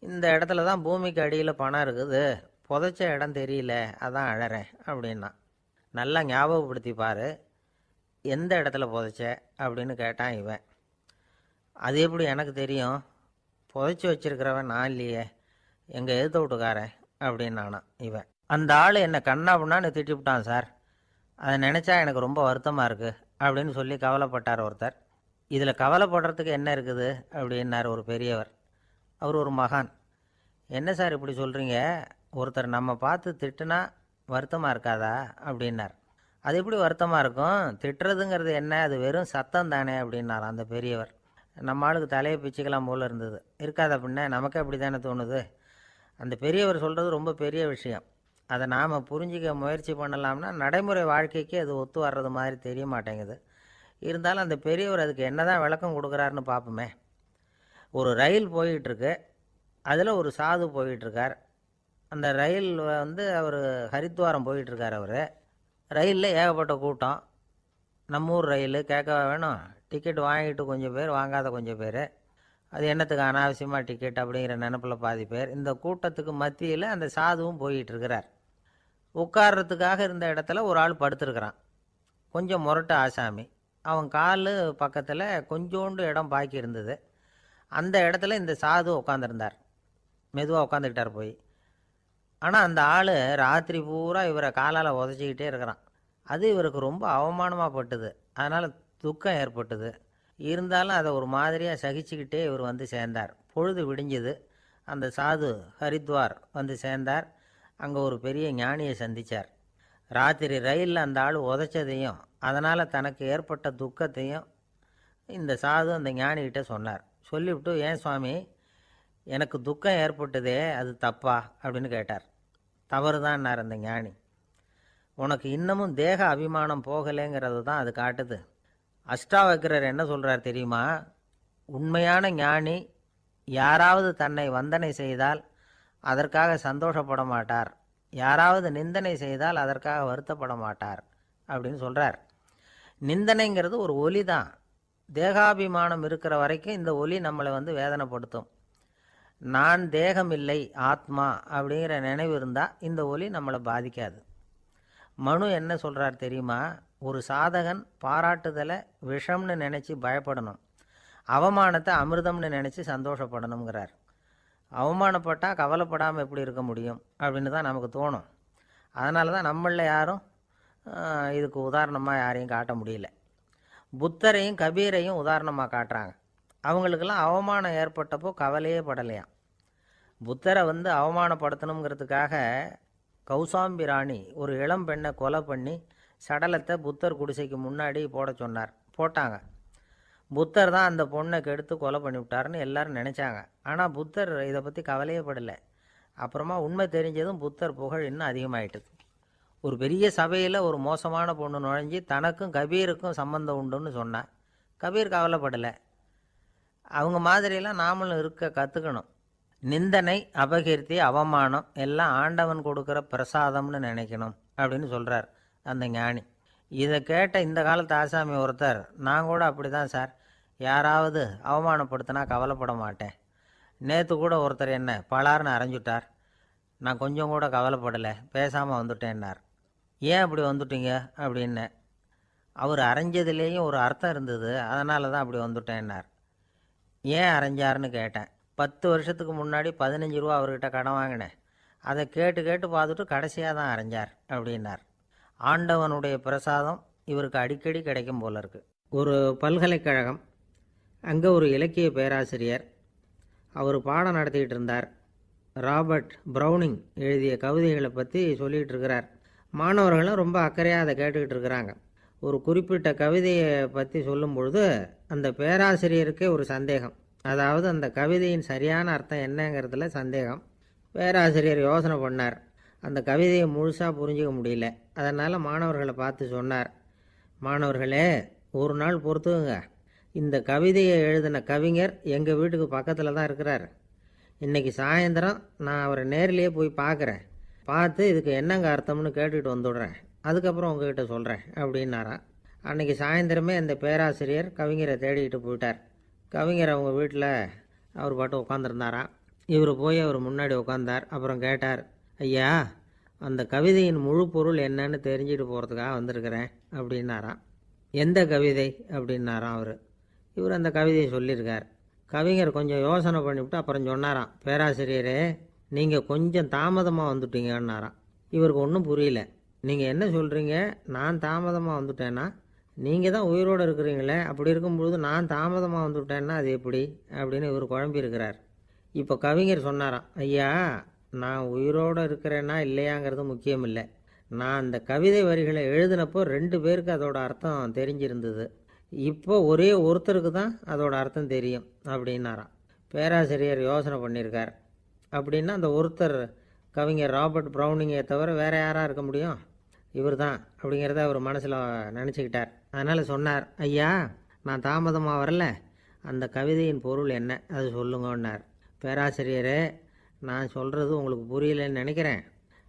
இந்த இடத்துல தான் பூமிக்கு அடியில் பணம் இருக்குது, புதைச்ச இடம் தெரியல, அதான் அழறேன் அப்படின்னா. நல்லா ஞாபகப்படுத்தி பாரு, எந்த இடத்துல புதைச்ச அப்படின்னு கேட்டான் இவன். அது எப்படி எனக்கு தெரியும், புதைச்சி வச்சிருக்கிறவன் நான் இல்லையே, எங்கள் எதிர்த்த வீட்டுக்காரன் அப்படின்னானான் இவன். அந்த ஆள் என்னை கண்ணா பண்ணான்னு திட்டிவிட்டான் சார், அதை நினச்சா எனக்கு ரொம்ப வருத்தமாக இருக்குது அப்படின்னு சொல்லி கவலைப்பட்டார் ஒருத்தர். இதில் கவலைப்படுறதுக்கு என்ன இருக்குது அப்படின்னார் ஒரு பெரியவர். அவர் ஒரு மகான். என்ன சார் இப்படி சொல்கிறீங்க, ஒருத்தர் நம்ம பார்த்து திட்டுனா வருத்தமாக இருக்காதா அப்படின்னார். அது எப்படி வருத்தமாக இருக்கும், திட்டுறதுங்கிறது என்ன, அது வெறும் சத்தம் தானே அப்படின்னார் அந்த பெரியவர். நம்ம ஆளுக்கு தலையை பிச்சுக்கலாம் போல் இருந்தது. இருக்காது அப்படின்னா நமக்கு அப்படி தானே தோணுது. அந்த பெரியவர் சொல்கிறது ரொம்ப பெரிய விஷயம். அதை நாம் புரிஞ்சிக்க முயற்சி பண்ணலாம்னா நடைமுறை வாழ்க்கைக்கு அது ஒத்து வர்றது மாதிரி தெரிய மாட்டேங்குது. இருந்தாலும் அந்த பெரியவர் அதுக்கு என்ன தான் விளக்கம் கொடுக்குறாருன்னு பார்ப்போமே. ஒரு ரயில் போயிட்டுருக்கு, அதில் ஒரு சாது போயிட்டுருக்கார். அந்த ரயில் அவர் ஹரித்வாரம் போயிட்டுருக்கார். அவர் ரயிலில் ஏகப்பட்ட கூட்டம். நம்ம ஊர் ரயில் கேட்கவா வேணும், டிக்கெட் வாங்கிட்டு கொஞ்சம் பேர், வாங்காத கொஞ்சம் பேர். அது என்னத்துக்கு அனாவசியமாக டிக்கெட் அப்படிங்கிற நினப்பில் பாதி பேர். இந்த கூட்டத்துக்கு மத்தியில் அந்த சாதுவும் போயிட்டுருக்கிறார். உட்கார்றதுக்காக இருந்த இடத்துல ஒரு ஆள் படுத்துருக்கிறான், கொஞ்சம் முரட்டு ஆசாமி. அவன் கால் பக்கத்தில் கொஞ்சோண்டு இடம் பாக்கி இருந்தது. அந்த இடத்துல இந்த சாது உட்காந்துருந்தார். மெதுவாக உட்காந்துக்கிட்டார் போய். ஆனால் அந்த ஆள் ராத்திரி பூரா இவரை காலால் உதச்சிக்கிட்டே இருக்கிறான். அது இவருக்கு ரொம்ப அவமானமாக பட்டுது. அதனால் துக்கம் ஏற்பட்டது. இருந்தாலும் அதை ஒரு மாதிரியாக சகிச்சுக்கிட்டே இவர் வந்து சேர்ந்தார். பொழுது விடிஞ்சது. அந்த சாது ஹரித்வார் வந்து சேர்ந்தார். அங்கே ஒரு பெரிய ஞானியை சந்தித்தார். ராத்திரி ரயிலில் அந்த ஆள் உதைச்சதையும் அதனால் தனக்கு ஏற்பட்ட துக்கத்தையும் இந்த சாது அந்த ஞானிகிட்ட சொன்னார். சொல்லிவிட்டு, ஏன் சுவாமி, எனக்கு துக்கம் ஏற்பட்டதே அது தப்பா அப்படின்னு கேட்டார். தவறு தான்னார் அந்த ஞானி. உனக்கு இன்னமும் தேக அபிமானம் போகலைங்கிறது தான் அது காட்டுது. அஷ்டாவக்கிரர் என்ன சொல்கிறார் தெரியுமா, உண்மையான ஞானி யாராவது தன்னை வந்தனை செய்தால் அதற்காக சந்தோஷப்பட மாட்டார், யாராவது நிந்தனை செய்தால் அதற்காக வருத்தப்பட மாட்டார் அப்படின்னு சொல்கிறார். நிந்தனைங்கிறது ஒரு ஒலி தான். தேகாபிமானம் இருக்கிற வரைக்கும் இந்த ஒலி நம்மளை வேதனைப்படுத்தும். நான் தேகம் இல்லை, ஆத்மா அப்படிங்கிற நினைவு இருந்தால் இந்த ஒலி நம்மளை பாதிக்காது. மனு என்ன சொல்கிறார் தெரியுமா, ஒரு சாதகன் பாராட்டுதலை விஷம்னு நினச்சி பயப்படணும், அவமானத்தை அமிர்தம்னு நினச்சி சந்தோஷப்படணுங்கிறார். அவமானப்பட்டால் கவலைப்படாமல் எப்படி இருக்க முடியும் அப்படின்னு தான் நமக்கு தோணும். அதனால தான் நம்மளில் யாரும் இதுக்கு உதாரணமாக யாரையும் காட்ட முடியல. புத்தரையும் கபீரையும் உதாரணமாக காட்டுறாங்க. அவங்களுக்கெல்லாம் அவமானம் ஏற்பட்டப்போ கவலையே படலையாம். புத்தரை அவமானப்படுத்தணுங்கிறதுக்காக கௌசாம்பி ராணி ஒரு இளம் பெண்ணை கொலை பண்ணி சடலத்தை புத்தர் குடிசைக்கு முன்னாடி போட சொன்னார். போட்டாங்க. புத்தர் தான் அந்த பொண்ணை கெடுத்து கொலை பண்ணிவிட்டாருன்னு எல்லாரும் நினச்சாங்க. ஆனால் புத்தர் இதை பற்றி கவலையே படலை. அப்புறமா உண்மை தெரிஞ்சதும் புத்தர் புகழ் இன்னும் அதிகமாயிட்டுது. ஒரு பெரிய சபையில் ஒரு மோசமான பொண்ணு நுழைஞ்சி தனக்கும் கபீருக்கும் சம்பந்தம் உண்டுன்னு சொன்னான். கபீர் கவலைப்படலை. அவங்க மாதிரியெல்லாம் நாமளும் இருக்க கற்றுக்கணும். நிந்தனை, அபகீர்த்தி, அவமானம் எல்லாம் ஆண்டவன் கொடுக்குற பிரசாதம்னு நினைக்கணும் அப்படின்னு சொல்கிறார் அந்த ஞானி. இதை கேட்ட இந்த காலத்து ஆசாமி ஒருத்தர், நான் கூட அப்படி தான் சார், யாராவது அவமானப்படுத்தினா கவலைப்பட மாட்டேன். நேற்று கூட ஒருத்தர் என்ன பலார்னு அரைஞ்சுட்டார், நான் கொஞ்சம் கூட கவலைப்படலை, பேசாமல் வந்துட்டேன்னார். ஏன் அப்படி வந்துட்டீங்க அப்படின்னு. அவர் அரைஞ்சதுலேயும் ஒரு அர்த்தம் இருந்தது, அதனால தான் அப்படி வந்துட்டேன்னார். ஏன் அரைஞ்சாருன்னு கேட்டேன். 10 வருஷத்துக்கு முன்னாடி 15 ரூபா அவர்கிட்ட கடன் வாங்கினேன், அதை கேட்டு கேட்டு பார்த்துட்டு கடைசியாக தான் அரைஞ்சார் அப்படின்னார். ஆண்டவனுடைய பிரசாதம் இவருக்கு அடிக்கடி கிடைக்கும் போல இருக்குது. ஒரு பல்கலைக்கழகம், அங்கே ஒரு இலக்கிய பேராசிரியர், அவர் பாடம் நடத்திக்கிட்டு இருந்தார். ராபர்ட் ப்ரௌனிங் எழுதிய கவிதைகளை பற்றி சொல்லிகிட்டு இருக்கிறார். மாணவர்களும் ரொம்ப அக்கறையாக அதை கேட்டுக்கிட்டு இருக்கிறாங்க. ஒரு குறிப்பிட்ட கவிதையை பற்றி சொல்லும் பொழுது அந்த பேராசிரியருக்கே ஒரு சந்தேகம். அதாவது அந்த கவிதையின் சரியான அர்த்தம் என்னங்கிறதுல சந்தேகம். பேராசிரியர் யோசனை பண்ணார். அந்த கவிதையை முழுசாக புரிஞ்சிக்க முடியல. அதனால் மாணவர்களை பார்த்து சொன்னார், மாணவர்களே, ஒரு நாள் பொறுத்துக்குங்க. இந்த கவிதையை எழுதின கவிஞர் எங்கள் வீட்டுக்கு பக்கத்தில் தான் இருக்கிறார். இன்றைக்கி சாயந்தரம் நான் அவரை நேரிலேயே போய் பார்க்குறேன். பார்த்து இதுக்கு என்னங்க அர்த்தம்னு கேட்டுக்கிட்டு வந்துவிடுறேன். அதுக்கப்புறம் உங்ககிட்ட சொல்கிறேன் அப்படின்னாராம். அன்றைக்கி சாயந்தரமே அந்த பேராசிரியர் கவிஞரை தேடிக்கிட்டு போயிட்டார். கவிஞர் அவங்க வீட்டில் அவர் பாட்டு உட்காந்துருந்தாராம். இவர் போய் அவர் முன்னாடி உட்காந்தார். அப்புறம் கேட்டார், ஐயா, அந்த கவிதையின் முழு பொருள் என்னன்னு தெரிஞ்சுட்டு போகிறதுக்காக வந்திருக்கிறேன் அப்படின்னாராம். எந்த கவிதை அப்படின்னாராம் அவர். இவர் அந்த கவிதையை சொல்லியிருக்கார். கவிஞர் கொஞ்சம் யோசனை பண்ணிவிட்டு அப்புறம் சொன்னாராம், பேராசிரியரே, நீங்கள் கொஞ்சம் தாமதமாக வந்துட்டீங்கன்னாராம். இவருக்கு ஒன்றும் புரியல. நீங்கள் என்ன சொல்கிறீங்க? நான் தாமதமாக வந்துட்டேன்னா? நீங்கள் தான் உயிரோடு இருக்கிறீங்களே, அப்படி இருக்கும்பொழுது நான் தாமதமாக வந்துவிட்டேன்னா அது எப்படி அப்படின்னு இவர் குழம்பியிருக்கிறார். இப்போ கவிஞர் சொன்னாராம், ஐயா, நான் உயிரோடு இருக்கிறேன்னா இல்லையாங்கிறது முக்கியம் இல்லை. நான் அந்த கவிதை வரிகளை எழுதினப்போ 2 பேருக்கு அதோட அர்த்தம் தெரிஞ்சிருந்தது. இப்போ ஒரே ஒருத்தருக்கு தான் அதோட அர்த்தம் தெரியும் அப்படின்னாராம். பேராசிரியர் யோசனை பண்ணியிருக்கார். அப்படின்னா அந்த ஒருத்தர் கவிஞர் ராபர்ட் ப்ரௌனிங்கை தவிர வேறு யாராக இருக்க முடியும்? இவர் தான் அப்படிங்கிறத அவர் மனசில் நினச்சிக்கிட்டார். அதனால் சொன்னார், ஐயா, நான் தாமதமாக வரல, அந்த கவிதையின் பொருள் என்ன அது சொல்லுங்கன்னார். பேராசிரியரே, நான் சொல்கிறது உங்களுக்கு புரியலன்னு நினைக்கிறேன்.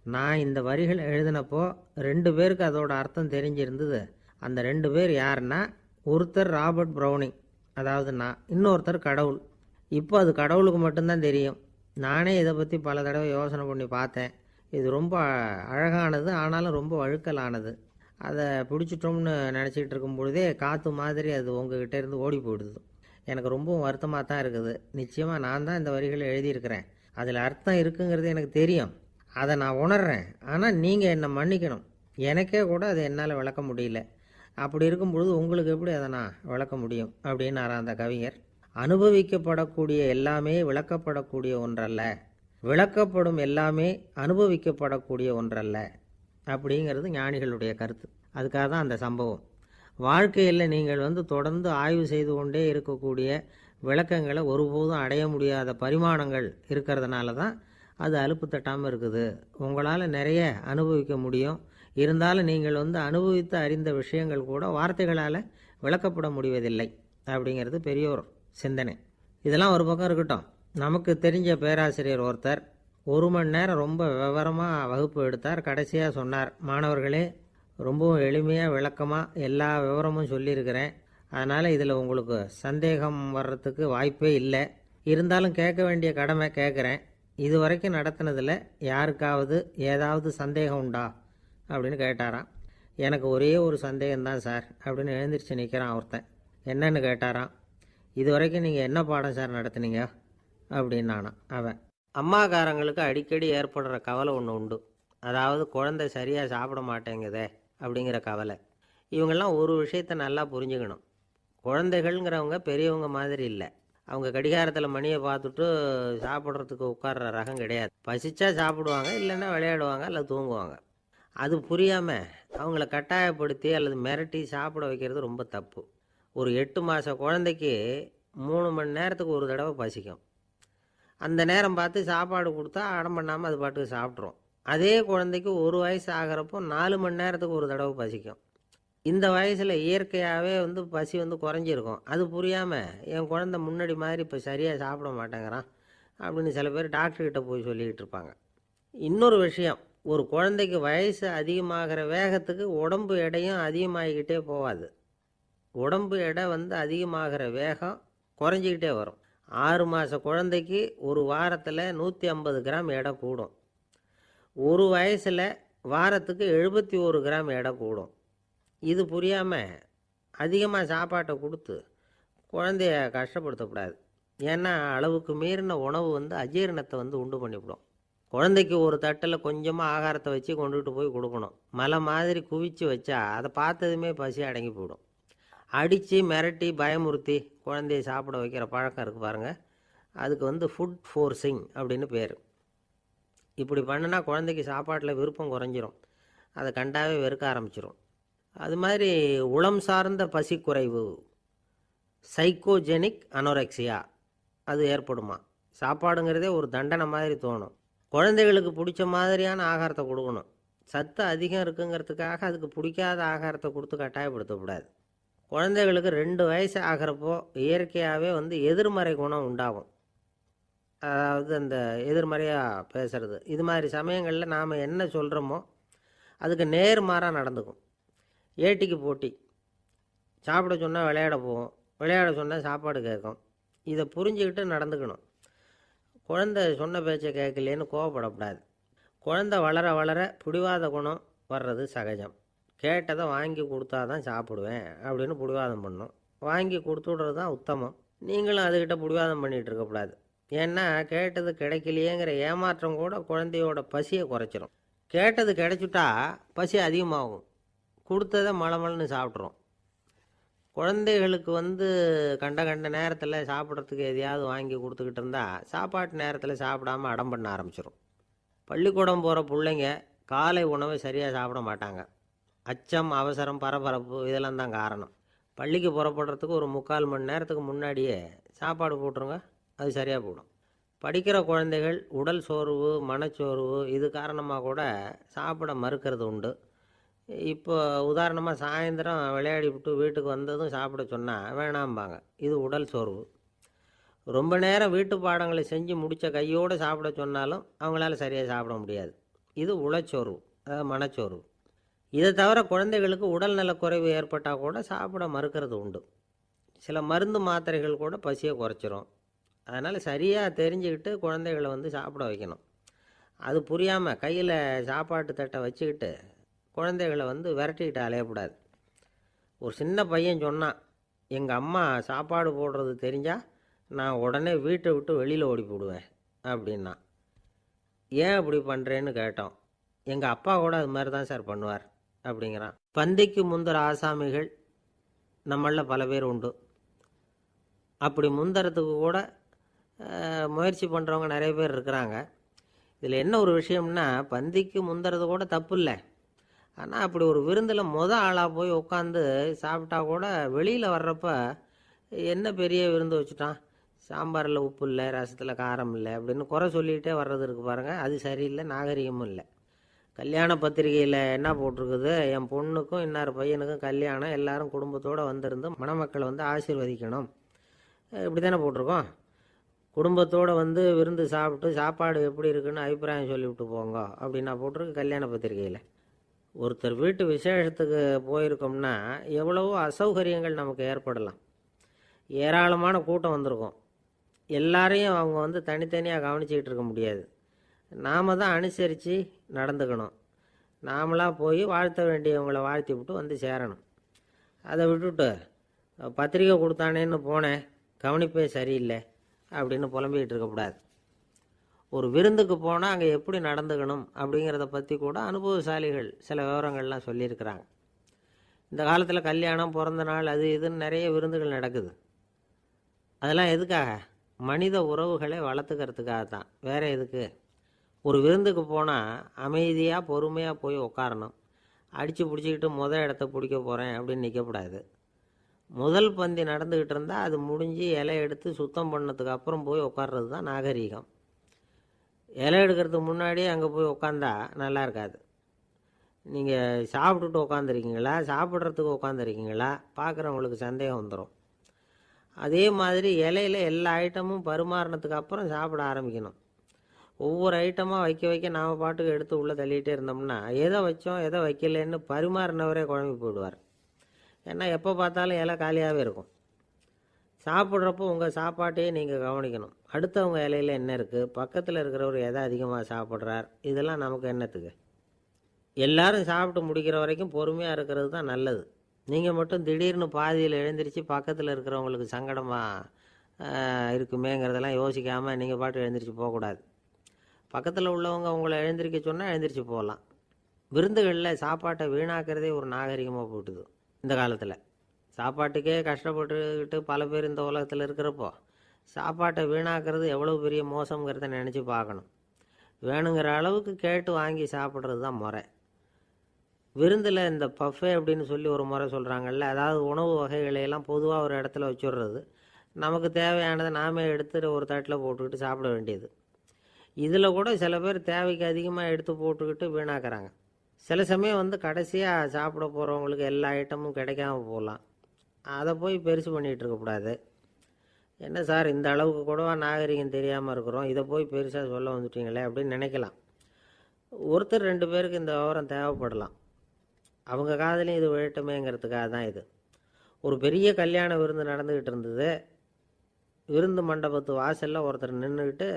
நான் இந்த வரிகள் எழுதினப்போ 2 பேருக்கு அதோட அர்த்தம் தெரிஞ்சிருந்தது. அந்த 2 பேர் யாருன்னா, ஒருத்தர் ராபர்ட் ப்ரௌனிங், அதாவது நான், இன்னொருத்தர் கடவுள். இப்போ அது கடவுளுக்கு மட்டும்தான் தெரியும். நானே இதை பற்றி பல தடவை யோசனை பண்ணி பார்த்தேன். இது ரொம்ப அழகானது, ஆனாலும் ரொம்ப வழுக்கலானது. அதை பிடிச்சிட்டோம்னு நினச்சிக்கிட்டு இருக்கும் பொழுதே காற்று மாதிரி அது உங்ககிட்ட இருந்து ஓடி போயிடுது. எனக்கு ரொம்பவும் வருத்தமாக தான் இருக்குது. நிச்சயமாக நான் தான் இந்த வரிகளை எழுதியிருக்கிறேன். அதில் அர்த்தம் இருக்குங்கிறது எனக்கு தெரியும். அதை நான் உணர்கிறேன். ஆனால் நீங்கள் என்னை மன்னிக்கணும். எனக்கே கூட அதை என்னால் விளக்க முடியல. அப்படி இருக்கும் பொழுது உங்களுக்கு எப்படி அதை நான் விளக்க முடியும் அப்படின்னாரா அந்த கவிஞர். அனுபவிக்கப்படக்கூடிய எல்லாமே விளக்கப்படக்கூடிய ஒன்றல்ல, விளக்கப்படும் எல்லாமே அனுபவிக்கப்படக்கூடிய ஒன்றல்ல அப்படிங்கிறது ஞானிகளுடைய கருத்து. அதுக்காக தான் அந்த சம்பவம். வாழ்க்கையில் நீங்கள் தொடர்ந்து ஆய்வு செய்து கொண்டே இருக்கக்கூடிய விளக்கங்களை ஒருபோதும் அடைய முடியாத பரிமாணங்கள் இருக்கிறதுனால தான் அது அலுப்பு தட்டாமல் இருக்குது. உங்களால் நிறைய அனுபவிக்க முடியும். இருந்தாலும் நீங்கள் அனுபவித்து அறிந்த விஷயங்கள் கூட வார்த்தைகளால் விளக்கப்பட முடிவதில்லை அப்படிங்கிறது பெரியோர் சிந்தனை. இதெல்லாம் ஒரு பக்கம் இருக்கட்டும். நமக்கு தெரிஞ்ச பேராசிரியர் ஒருத்தர் 1 மணி நேரம் ரொம்ப விவரமாக வகுப்பு எடுத்தார். கடைசியாக சொன்னார், மாணவர்களே, ரொம்பவும் எளிமையாக விளக்கமாக எல்லா விவரமும் சொல்லியிருக்கிறேன். அதனால் இதில் உங்களுக்கு சந்தேகம் வர்றதுக்கு வாய்ப்பே இல்லை. இருந்தாலும் கேட்க வேண்டிய கடமை கேட்குறேன். இது வரைக்கும் நடத்தினதில் யாருக்காவது ஏதாவது சந்தேகம் உண்டா அப்படின்னு கேட்டாராம். எனக்கு ஒரே ஒரு சந்தேகம்தான் சார் அப்படின்னு எழுந்திரிச்சு நிற்கிறான் ஒருத்தன். என்னன்னு கேட்டாராம். இது வரைக்கும் நீங்கள் என்ன பாடம் சார் நடத்துனீங்க அப்படின்னானான் அவன். அம்மாக்காரங்களுக்கு அடிக்கடி ஏற்படுற கவலை ஒன்று உண்டு. அதாவது குழந்தை சரியாக சாப்பிட மாட்டேங்குதே அப்படிங்கிற கவலை. இவங்கெல்லாம் ஒரு விஷயத்தை நல்லா புரிஞ்சுக்கணும். குழந்தைகள்ங்கிறவங்க பெரியவங்க மாதிரி இல்லை. அவங்க கடிகாரத்தில் மணியை பார்த்துட்டு சாப்பிட்றதுக்கு உட்கார்ற ரகம் கிடையாது. பசிச்சா சாப்பிடுவாங்க, இல்லைன்னா விளையாடுவாங்க, அல்லது தூங்குவாங்க. அது புரியாமல் அவங்கள கட்டாயப்படுத்தி அல்லது மிரட்டி சாப்பிட வைக்கிறது ரொம்ப தப்பு. ஒரு 8 மாத குழந்தைக்கு 3 மணி நேரத்துக்கு ஒரு தடவை பசிக்கும். அந்த நேரம் பார்த்து சாப்பாடு கொடுத்தா அடம் பண்ணாமல் அது பாட்டுக்கு சாப்பிட்றோம். அதே குழந்தைக்கு 1 வயசு ஆகிறப்போ 4 மணி நேரத்துக்கு ஒரு தடவை பசிக்கும். இந்த வயசில் இயற்கையாகவே பசி குறைஞ்சிருக்கும். அது புரியாமல் என் குழந்தை முன்னாடி மாதிரி இப்போ சரியாக சாப்பிட மாட்டேங்கிறான் அப்படின்னு சில பேர் டாக்டர்கிட்ட போய் சொல்லிக்கிட்டு இருப்பாங்க. இன்னொரு விஷயம், ஒரு குழந்தைக்கு வயசு அதிகமாகிற வேகத்துக்கு உடம்பு எடையும் அதிகமாகிக்கிட்டே போகாது. உடம்பு எடை அதிகமாகிற வேகம் குறைஞ்சிக்கிட்டே வரும். 6 மாத குழந்தைக்கு ஒரு வாரத்தில் 150 கிராம் எடை கூடும். ஒரு வயசில் வாரத்துக்கு 71 கிராம் எடை கூடும். இது புரியாமல் அதிகமாக சாப்பாட்டை கொடுத்து குழந்தைய கஷ்டப்படுத்தக்கூடாது. ஏன்னா அளவுக்கு மீறின உணவு அஜீரணத்தை உண்டு பண்ணிவிடும். குழந்தைக்கு ஒரு தட்டில் கொஞ்சமாக ஆகாரத்தை வச்சு கொண்டுகிட்டு போய் கொடுக்கணும். மலை மாதிரி குவிச்சு வச்சா அதை பார்த்ததுமே பசி அடங்கி போயிடும். அடித்து மிரட்டி பயமுறுத்தி குழந்தைய சாப்பிட வைக்கிற பழக்கம் இருக்குது பாருங்கள். அதுக்கு ஃபுட் ஃபோர்ஸிங் அப்படின்னு பேர். இப்படி பண்ணினா குழந்தைக்கு சாப்பாட்டில் விருப்பம் குறைஞ்சிரும். அதை கண்டாவே வெறுக்க ஆரம்பிச்சிடும். அது மாதிரி உளம் சார்ந்த பசி குறைவு, சைக்கோஜெனிக் அனோரெக்சியா, அது ஏற்படுமா. சாப்பாடுங்கிறதே ஒரு தண்டனை மாதிரி தோணும். குழந்தைகளுக்கு பிடிச்ச மாதிரியான ஆகாரத்தை கொடுக்கணும். சத்து அதிகம் இருக்குங்கிறதுக்காக அதுக்கு பிடிக்காத ஆகாரத்தை கொடுத்து கட்டாயப்படுத்தக்கூடாது. குழந்தைகளுக்கு 2 வயசு ஆகிறப்போ இயற்கையாகவே எதிர்மறை குணம் உண்டாகும். அதாவது அந்த எதிர்மறையாக பேசுறது, இது மாதிரி சமயங்களில் நாம் என்ன சொல்கிறோமோ அதுக்கு நேர்மாறாக நடந்துக்கும். ஏட்டிக்கு போட்டி, சாப்பிட சொன்னால் விளையாட போகும், விளையாட சொன்னால் சாப்பாடு கேட்கும். இதை புரிஞ்சுக்கிட்டு நடந்துக்கணும். குழந்தை சொன்ன பேச்சை கேட்கலேன்னு கோவப்படக்கூடாது. குழந்தை வளர வளர பிடிவாத குணம் வர்றது சகஜம். கேட்டதை வாங்கி கொடுத்தா தான் சாப்பிடுவேன் அப்படின்னு பிடிவாதம் பண்ணும். வாங்கி கொடுத்து விட்றது தான் உத்தமம். நீங்களும் அதுக்கிட்ட பிடிவாதம் பண்ணிகிட்டு இருக்கக்கூடாது. ஏன்னா கேட்டது கிடைக்கலையேங்கிற ஏமாற்றம் கூட குழந்தையோட பசியை குறைச்சிரும். கேட்டது கிடைச்சிட்டா பசி அதிகமாகும், கொடுத்ததை மலமலன்னு சாப்பிட்றோம். குழந்தைகளுக்கு கண்ட கண்ட நேரத்தில் சாப்பிட்றதுக்கு எதையாவது வாங்கி கொடுத்துக்கிட்டு இருந்தால் சாப்பாட்டு நேரத்தில் சாப்பிடாம அடம் பண்ண ஆரம்பிச்சிடும். பள்ளிக்கூடம் போகிற பிள்ளைங்க காலை உணவை சரியாக சாப்பிட மாட்டாங்க. அச்சம், அவசரம், பரபரப்பு இதெல்லாம் தான் காரணம். பள்ளிக்கு புறப்படுறதுக்கு ஒரு 3/4 மணி நேரத்துக்கு முன்னாடியே சாப்பாடு போட்டுருங்க, அது சரியாக போடும். படிக்கிற குழந்தைகள் உடல் சோர்வு, மனச்சோர்வு இது காரணமாக கூட சாப்பிட மறுக்கிறது உண்டு. இப்போ உதாரணமாக சாயந்தரம் விளையாடி விட்டு வீட்டுக்கு வந்ததும் சாப்பிட சொன்னால் வேணாம்பாங்க. இது உடல் சோர்வு. ரொம்ப நேரம் வீட்டு பாடங்களை செஞ்சு முடித்த கையோடு சாப்பிட சொன்னாலும் அவங்களால சரியாக சாப்பிட முடியாது. இது உளச்சோர்வு, அதாவது மனச்சோர்வு. இதை தவிர குழந்தைகளுக்கு உடல் நலக்குறைவு ஏற்பட்டால் கூட சாப்பிட மறுக்கிறது உண்டு. சில மருந்து மாத்திரைகள் கூட பசியை குறைச்சிரும். அதனால் சரியாக தெரிஞ்சுக்கிட்டு குழந்தைகளை சாப்பிட வைக்கணும். அது புரியாமல் கையில் சாப்பாட்டு தட்டை வச்சுக்கிட்டு குழந்தைகளை விரட்டிக்கிட்டு அலையக்கூடாது. ஒரு சின்ன பையன் சொன்னான், எங்கள் அம்மா சாப்பாடு போடுறது தெரிஞ்சால் நான் உடனே வீட்டை விட்டு வெளியில் ஓடி போடுவேன் அப்படின்னா. ஏன் அப்படி பண்ணுறேன்னு கேட்டோம். எங்கள் அப்பா கூட அது மாதிரி தான் சார் பண்ணுவார் அப்படிங்கிறான். பந்திக்கு முந்தர ஆசாமிகள் நம்மளில் பல பேர் உண்டு. அப்படி முந்தறதுக்கு கூட முயற்சி பண்ணுறவங்க நிறைய பேர் இருக்கிறாங்க. இதில் என்ன ஒரு விஷயம்னா, பந்திக்கு முந்துறது கூட தப்பு இல்லை. ஆனால் அப்படி ஒரு விருந்தில் ஆளாக போய் உட்காந்து சாப்பிட்டா கூட வெளியில் வர்றப்ப என்ன பெரிய விருந்து வச்சுட்டான், சாம்பாரில் உப்பு இல்லை, ரசத்தில் காரம் இல்லை அப்படின்னு குறை சொல்லிகிட்டே வர்றது இருக்குது பாருங்கள். அது சரியில்லை, நாகரிகமும் இல்லை. கல்யாண பத்திரிகையில் என்ன போட்டிருக்குது, என் பொண்ணுக்கும் இன்னார் பையனுக்கும் கல்யாணம், எல்லாரும் குடும்பத்தோடு வந்திருந்து மணமக்களை ஆசீர்வதிக்கணும், இப்படி தானே போட்டிருக்கோம். குடும்பத்தோடு விருந்து சாப்பிட்டு சாப்பாடு எப்படி இருக்குன்னு அபிப்பிராயம் சொல்லிவிட்டு போங்க அப்படின்னா போட்டிருக்கு கல்யாண பத்திரிகையில். ஒருத்தர் வீட்டு விசேஷத்துக்கு போயிருக்கோம்னா எவ்வளவோ அசௌகரியங்கள் நமக்கு ஏற்படலாம். ஏராளமான கூட்டம் வந்திருக்கும். எல்லாரையும் அவங்க தனித்தனியாக கவனிச்சிக்கிட்டு இருக்க முடியாது. நாம் தான் அனுசரித்து நடந்துக்கணும். நாமளாக போய் வாழ்த்த வேண்டியவங்களை வாழ்த்தி விட்டு சேரணும். அதை விட்டுட்டு பத்திரிக்கை கொடுத்தானேன்னு போனேன், கவனிப்பே சரியில்லை அப்படின்னு புலம்பிக்கிட்டு இருக்கக்கூடாது. ஒரு விருந்துக்கு போனால் அங்கே எப்படி நடந்துக்கணும் அப்படிங்கிறத பற்றி கூட அனுபவசாலிகள் சில விவரங்கள்லாம் சொல்லியிருக்கிறாங்க. இந்த காலத்தில் கல்யாணம், பிறந்த நாள், அது இதுன்னு நிறைய விருந்துகள் நடக்குது. அதெல்லாம் எதுக்காக? மனித உறவுகளை வளர்த்துக்கிறதுக்காக தான், வேறு எதுக்கு? ஒரு விருந்துக்கு போனால் அமைதியாக பொறுமையாக போய் உட்காரணும். அடித்து பிடிச்சிக்கிட்டு இடத்த பிடிக்க போகிறேன் அப்படின்னு நிற்கக்கூடாது. முதல் பந்தி நடந்துக்கிட்டு இருந்தால் அது முடிஞ்சு இலை எடுத்து சுத்தம் பண்ணதுக்கு அப்புறம் போய் உட்கார்றது தான் நாகரீகம். இலை எடுக்கிறதுக்கு முன்னாடியே அங்கே போய் உட்காந்தா நல்லா இருக்காது. நீங்கள் சாப்பிட்டுட்டு உட்காந்துருக்கீங்களா, சாப்பிட்றதுக்கு உட்காந்துருக்கீங்களா, பார்க்குறவங்களுக்கு சந்தேகம் வந்துடும். அதே மாதிரி இலையில் எல்லா ஐட்டமும் பரிமாறினதுக்கு அப்புறம் சாப்பிட ஆரம்பிக்கணும். ஒவ்வொரு ஐட்டமாக வைக்க வைக்க நாம் பாட்டுக்கு எடுத்து உள்ளே தள்ளிகிட்டே இருந்தோம்னா எதை வச்சோம் எதை வைக்கலன்னு பரிமாறினவரே குழம்பி போயிடுவார். ஏன்னா எப்போ பார்த்தாலும் இலை காலியாகவே இருக்கும். சாப்பிட்றப்போ உங்கள் சாப்பாட்டையே நீங்கள் கவனிக்கணும். அடுத்தவங்க இலையில் என்ன இருக்குது, பக்கத்தில் இருக்கிறவர் எதை அதிகமாக சாப்பிட்றார், இதெல்லாம் நமக்கு என்னத்துக்கு? எல்லாரும் சாப்பிட்டு முடிக்கிற வரைக்கும் பொறுமையாக இருக்கிறது தான் நல்லது. நீங்கள் மட்டும் திடீர்னு பாதியில் எழுந்திரிச்சு பக்கத்தில் இருக்கிறவங்களுக்கு சங்கடமாக இருக்குமேங்கிறதெல்லாம் யோசிக்காமல் நீங்கள் பாட்டு எழுந்திரிச்சு போகக்கூடாது. பக்கத்தில் உள்ளவங்க உங்களை எழுந்திரிக்க சொன்னால் எழுந்திரிச்சு போகலாம். விருந்துகளில் சாப்பாட்டை வீணாக்கிறதே ஒரு நாகரிகமாக போட்டுது. இந்த காலத்தில் சாப்பாட்டுக்கே கஷ்டப்பட்டுக்கிட்டு பல பேர் இந்த உலகத்தில் இருக்கிறப்போ சாப்பாட்டை வீணாக்கிறது எவ்வளோ பெரிய மோசங்கிறத நினச்சி பார்க்கணும். வேணுங்கிற அளவுக்கு கேட்டு வாங்கி சாப்பிட்றது தான் முறை. விருந்தில் இந்த பஃபே அப்படின்னு சொல்லி ஒரு முறை சொல்கிறாங்கல்ல, அதாவது உணவு வகைகளையெல்லாம் பொதுவாக ஒரு இடத்துல வச்சுடுறது, நமக்கு தேவையானதை நாமே எடுத்து ஒரு தட்டில் போட்டுக்கிட்டு சாப்பிட வேண்டியது. இதில் கூட சில பேர் தேவைக்கு அதிகமாக எடுத்து போட்டுக்கிட்டு வீணாக்குறாங்க. சில சமயம் வந்து கடைசியாக சாப்பிட போகிறவங்களுக்கு எல்லா ஐட்டமும் கிடைக்காம போகலாம். அதை போய் பெருசு பண்ணிகிட்டு இருக்கக்கூடாது. என்ன சார் இந்த அளவுக்கு கூடவா நாகரிகம் தெரியாமல் இருக்கிறோம், இதை போய் பெருசாக சொல்ல வந்துட்டீங்களே அப்படின்னு நினைக்கலாம். ஒருத்தர் 2 பேருக்கு இந்த விவரம் தேவைப்படலாம். அவங்க காதலையும் இது விழட்டுமேங்கிறதுக்காக தான் இது. ஒரு பெரிய கல்யாண விருந்து நடந்துக்கிட்டு இருந்தது. விருந்து மண்டபத்து வாசலில் ஒருத்தர் நின்றுக்கிட்டு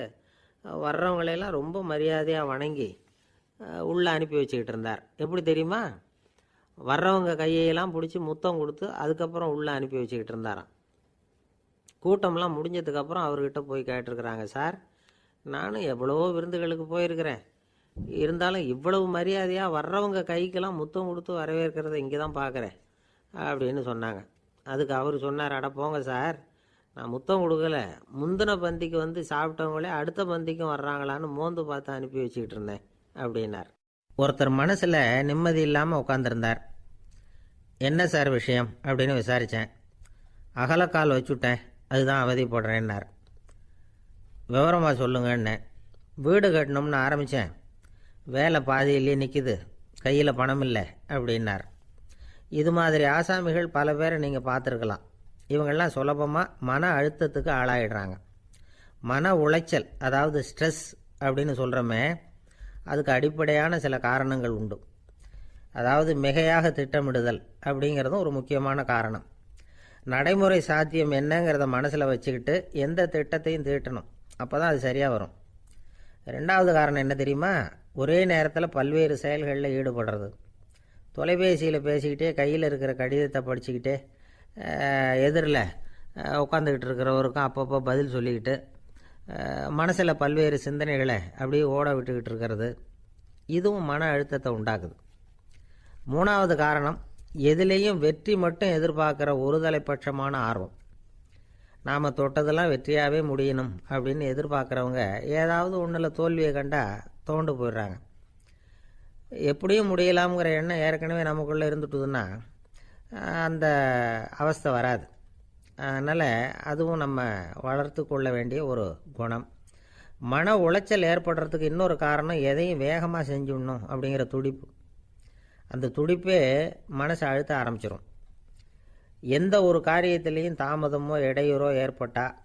வர்றவங்களையெல்லாம் ரொம்ப மரியாதையாக வணங்கி உள்ளே அனுப்பி வச்சுக்கிட்டு இருந்தார். எப்படி தெரியுமா? வர்றவங்க கையெல்லாம் பிடிச்சி முத்தம் கொடுத்து அதுக்கப்புறம் உள்ளே அனுப்பி வச்சுக்கிட்டு இருந்தாராம். கூட்டம்லாம் முடிஞ்சதுக்கப்புறம் அவர்கிட்ட போய் கேட்டிருக்கிறாங்க, சார் நானும் எவ்வளவோ விருந்துகளுக்கு போயிருக்கிறேன், இருந்தாலும் இவ்வளவு மரியாதையாக வர்றவங்க கைக்கெல்லாம் முத்தம் கொடுத்து வரவேற்கிறத இங்கே தான் பார்க்குறேன் அப்படின்னு சொன்னாங்க. அதுக்கு அவர் சொன்னார், அட போங்க சார், நான் முத்தம் கொடுக்கல, முந்தின பந்திக்கு வந்து சாப்பிட்டவங்களே அடுத்த பந்திக்கும் வர்றாங்களான்னு மோந்து பார்த்து அனுப்பி வச்சுக்கிட்டு இருந்தேன் அப்படின்னார். ஒருத்தர் மனசில் நிம்மதி இல்லாமல் உட்காந்துருந்தார். என்ன சார் விஷயம் அப்படின்னு விசாரித்தேன். அகலக்கால் வச்சுட்டேன், அதுதான் அவதிப்படுறேன்னார். விவரமாக சொல்லுங்கன்னேன். வீடு கட்டணும்னு ஆரம்பித்தேன், வேலை பாதியிலேயே நிற்கிது, கையில் பணம் இல்லை அப்படின்னார். இது மாதிரி ஆசாமிகள் பல பேரை நீங்கள் பார்த்துருக்கலாம். இவங்கெல்லாம் சுலபமாக மன அழுத்தத்துக்கு ஆளாயிடுறாங்க. மன உளைச்சல், அதாவது ஸ்ட்ரெஸ் அப்படின்னு சொல்கிறோமே, அதுக்கு அடிப்படையான சில காரணங்கள் உண்டு. அதாவது மிகையாக திட்டமிடுதல் அப்படிங்கிறதும் ஒரு முக்கியமான காரணம். நடைமுறை சாத்தியம் என்னங்கிறத மனசில் வச்சுக்கிட்டு எந்த திட்டத்தையும் தீட்டணும், அப்போ தான் அது சரியாக வரும். 2வது காரணம் என்ன தெரியுமா? ஒரே நேரத்தில் பல்வேறு செயல்களில் ஈடுபடுறது. தொலைபேசியில் பேசிக்கிட்டே கையில் இருக்கிற கடிதத்தை படிச்சுக்கிட்டே எதிரில் உட்காந்துக்கிட்டு இருக்கிறவருக்கும் அப்பப்போ பதில் சொல்லிக்கிட்டு மனசில் பல்வேறு சிந்தனைகளை அப்படியே ஓட விட்டுக்கிட்டு இருக்கிறது, இதுவும் மன அழுத்தத்தை உண்டாக்குது. 3வது காரணம், எதுலேயும் வெற்றி மட்டும் எதிர்பார்க்குற ஒருதலைப்பட்சமான ஆர்வம். நாம் தொட்டதெல்லாம் வெற்றியாகவே முடியணும் அப்படின்னு எதிர்பார்க்குறவங்க ஏதாவது ஒன்றில் தோல்வியை கண்டால் தோண்டு போயிடுறாங்க. எப்படியும் முடியலாம்ங்கிற எண்ணம் ஏற்கனவே நமக்குள்ளே இருந்துட்டுதுன்னா அந்த அவஸ்தை வராது. அதனால் அதுவும் நம்ம வளர்த்து கொள்ள வேண்டிய ஒரு குணம். மன உளைச்சல் ஏற்படுறதுக்கு இன்னொரு காரணம், எதையும் வேகமாக செஞ்சுடணும் அப்படிங்கிற துடிப்பு. அந்த துடிப்பே மனசை அழுத்த ஆரம்பிச்சிடும். எந்த ஒரு காரியத்திலையும் தாமதமோ இடையூறோ ஏற்பட்டால்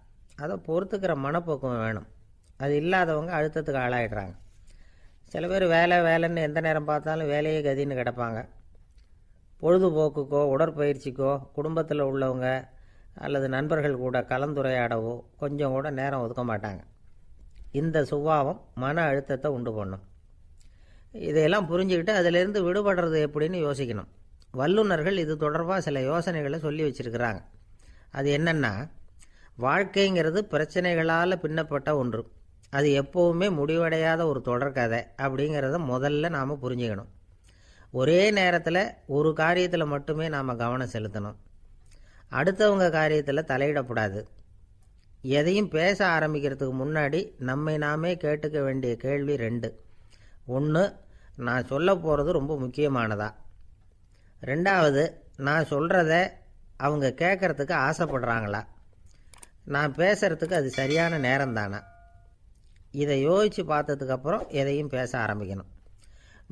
அதை பொறுத்துக்கிற மனப்போக்கம் வேணும். அது இல்லாதவங்க அழுத்தத்துக்கு ஆளாயிடுறாங்க. சில பேர் வேலைன்னு எந்த நேரம் பார்த்தாலும் வேலையே கதின்னு கிடப்பாங்க. பொழுதுபோக்குக்கோ உடற்பயிற்சிக்கோ குடும்பத்தில் உள்ளவங்க அல்லது நண்பர்கள் கூட கலந்துரையாடவோ கொஞ்சம் கூட நேரம் ஒதுக்க மாட்டாங்க. இந்த சுபாவம் மன அழுத்தத்தை உண்டு பண்ணும். இதையெல்லாம் புரிஞ்சுக்கிட்டு அதிலிருந்து விடுபடுறது எப்படின்னு யோசிக்கணும். வல்லுநர்கள் இது தொடர்பாக சில யோசனைகளை சொல்லி வச்சுருக்கிறாங்க. அது என்னென்னா, வாழ்க்கைங்கிறது பிரச்சனைகளால் பின்னப்பட்ட ஒன்று, அது எப்போவுமே முடிவடையாத ஒரு தொடர்கதை அப்படிங்கிறத முதல்ல நாம் புரிஞ்சுக்கணும். ஒரே நேரத்தில் ஒரு காரியத்தில் மட்டுமே நாம் கவனம் செலுத்தணும். அடுத்தவங்க காரியத்தில் தலையிடக்கூடாது. எதையும் பேச ஆரம்பிக்கிறதுக்கு முன்னாடி நம்மை நாமே கேட்டுக்க வேண்டிய கேள்வி 2. 1, நான் சொல்ல போகிறது ரொம்ப முக்கியமானதா? 2வது, நான் சொல்கிறத அவங்க கேட்குறதுக்கு ஆசைப்படுறாங்களா? நான் பேசுகிறதுக்கு அது சரியான நேரம் தானா? இதை யோசித்து பார்த்ததுக்கப்புறம் எதையும் பேச ஆரம்பிக்கணும்.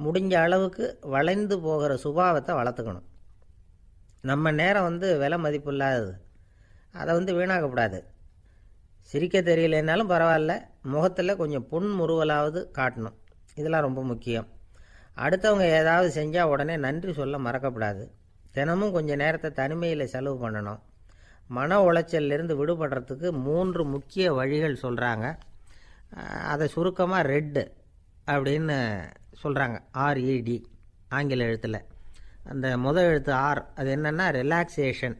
முடிஞ்ச அளவுக்கு வளைந்து போகிற சுபாவத்தை வளர்த்துக்கணும். நம்ம நேரம் விலை மதிப்பு இல்லாதது, அதை வீணாக்கக்கூடாது. சிரிக்க தெரியலனாலும் பரவாயில்ல, முகத்தில் கொஞ்சம் புன்முறுவலாவது காட்டணும். இதெல்லாம் ரொம்ப முக்கியம். அடுத்தவங்க ஏதாவது செஞ்சால் உடனே நன்றி சொல்ல மறக்கக்கூடாது. தினமும் கொஞ்சம் நேரத்தை தனிமையில் செலவு பண்ணணும். மன உளைச்சலிருந்து விடுபடுறதுக்கு 3 முக்கிய வழிகள் சொல்கிறாங்க. அதை சுருக்கமாக ரெட் அப்படின்னு சொல்கிறாங்க. RED ஆங்கில எழுத்தில். அந்த முதல் எழுத்து R, அது என்னென்னா ரிலாக்ஸேஷன்,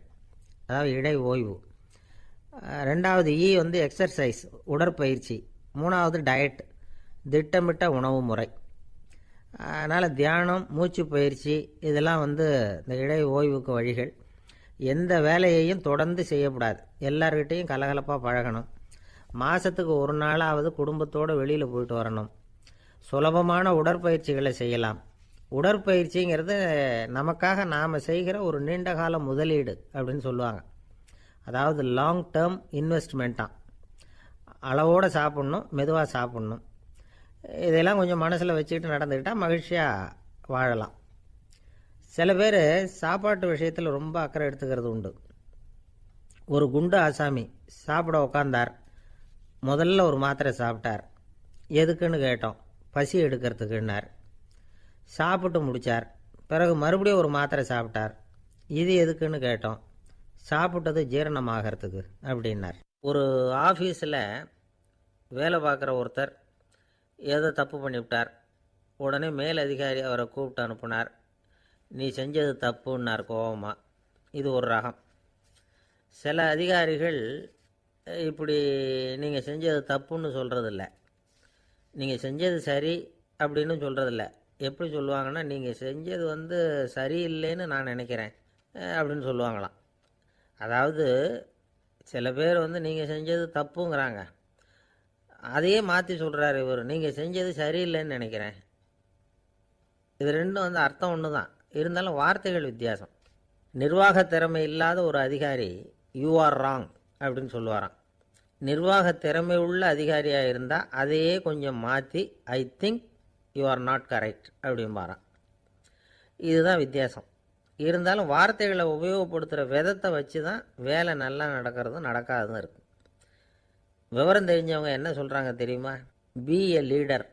அதாவது இடை ஓய்வு. 2வது E எக்ஸர்சைஸ், உடற்பயிற்சி. 3வது டயட், திட்டமிட்ட உணவு முறை. அதனால் தியானம், மூச்சு பயிற்சி இதெல்லாம் இந்த இடை ஓய்வுக்கு வழிகள். எந்த வேலையையும் தொடர்ந்து செய்யக்கூடாது. எல்லார்கிட்டையும் கலகலப்பாக பழகணும். மாதத்துக்கு ஒரு நாளாவது குடும்பத்தோடு வெளியில் போயிட்டு வரணும். சுலபமான உடற்பயிற்சிகளை செய்யலாம். உடற்பயிற்சிங்கிறது நமக்காக நாம் செய்கிற ஒரு நீண்டகால முதலீடு அப்படின்னு சொல்லுவாங்க. அதாவது லாங் டேர்ம் இன்வெஸ்ட்மெண்ட்டாக. அளவோடு சாப்பிட்ணும், மெதுவாக சாப்பிட்ணும். இதெல்லாம் கொஞ்சம் மனசில் வச்சுக்கிட்டு நடந்துக்கிட்டால் மகிழ்ச்சியாக வாழலாம். சில பேர் சாப்பாட்டு விஷயத்தில் ரொம்ப அக்கறை எடுத்துக்கிறது உண்டு. ஒரு குண்டு ஆசாமி சாப்பிட உக்காந்தார். முதல்ல ஒரு மாத்திரை சாப்பிட்டார். எதுக்குன்னு கேட்டோம். பசி எடுக்கிறதுக்குன்னார். சாப்பிட்டு முடித்தார். பிறகு மறுபடியும் ஒரு மாத்திரை சாப்பிட்டார். இது எதுக்குன்னு கேட்டோம். சாப்பிட்டது ஜீரணமாகறதுக்கு அப்படின்னார். ஒரு ஆஃபீஸில் வேலை பார்க்குற ஒருத்தர் ஏதோ தப்பு பண்ணிவிட்டார். உடனே மேல் அதிகாரி அவரை கூப்பிட்டு அனுப்புனார். நீ செஞ்சது தப்புன்னார் கோபமாக. இது ஒரு ரகம். சில அதிகாரிகள் இப்படி நீங்கள் செஞ்சது தப்புன்னு சொல்கிறதில்ல, நீங்கள் செஞ்சது சரி அப்படின்னு சொல்கிறதில்ல. எப்படி சொல்லுவாங்கன்னா, நீங்கள் செஞ்சது சரியில்லைன்னு நான் நினைக்கிறேன் அப்படின்னு சொல்லுவாங்களாம். அதாவது சில பேர் நீங்கள் செஞ்சது தப்புங்கிறாங்க, அதையே மாற்றி சொல்கிறாரு இவர், நீங்கள் செஞ்சது சரியில்லைன்னு நினைக்கிறேன். இது ரெண்டும் அர்த்தம் ஒன்று தான், இருந்தாலும் வார்த்தைகள் வித்தியாசம். நிர்வாக திறமை இல்லாத ஒரு அதிகாரி யூ ஆர் ராங் அப்படின்னு சொல்லுவாராம். நிர்வாக திறமை உள்ள அதிகாரியாக இருந்தால் அதையே கொஞ்சம் மாற்றி I think you are not correct அப்படிம்பாரான். இதுதான் வித்தியாசம். இருந்தாலும் வார்த்தைகளை உபயோகப்படுத்துகிற விதத்தை வச்சு தான் வேலை நல்லா நடக்கிறதும் நடக்காததும் இருக்குது. விவரம் தெரிஞ்சவங்க என்ன சொல்கிறாங்க தெரியுமா? Be a leader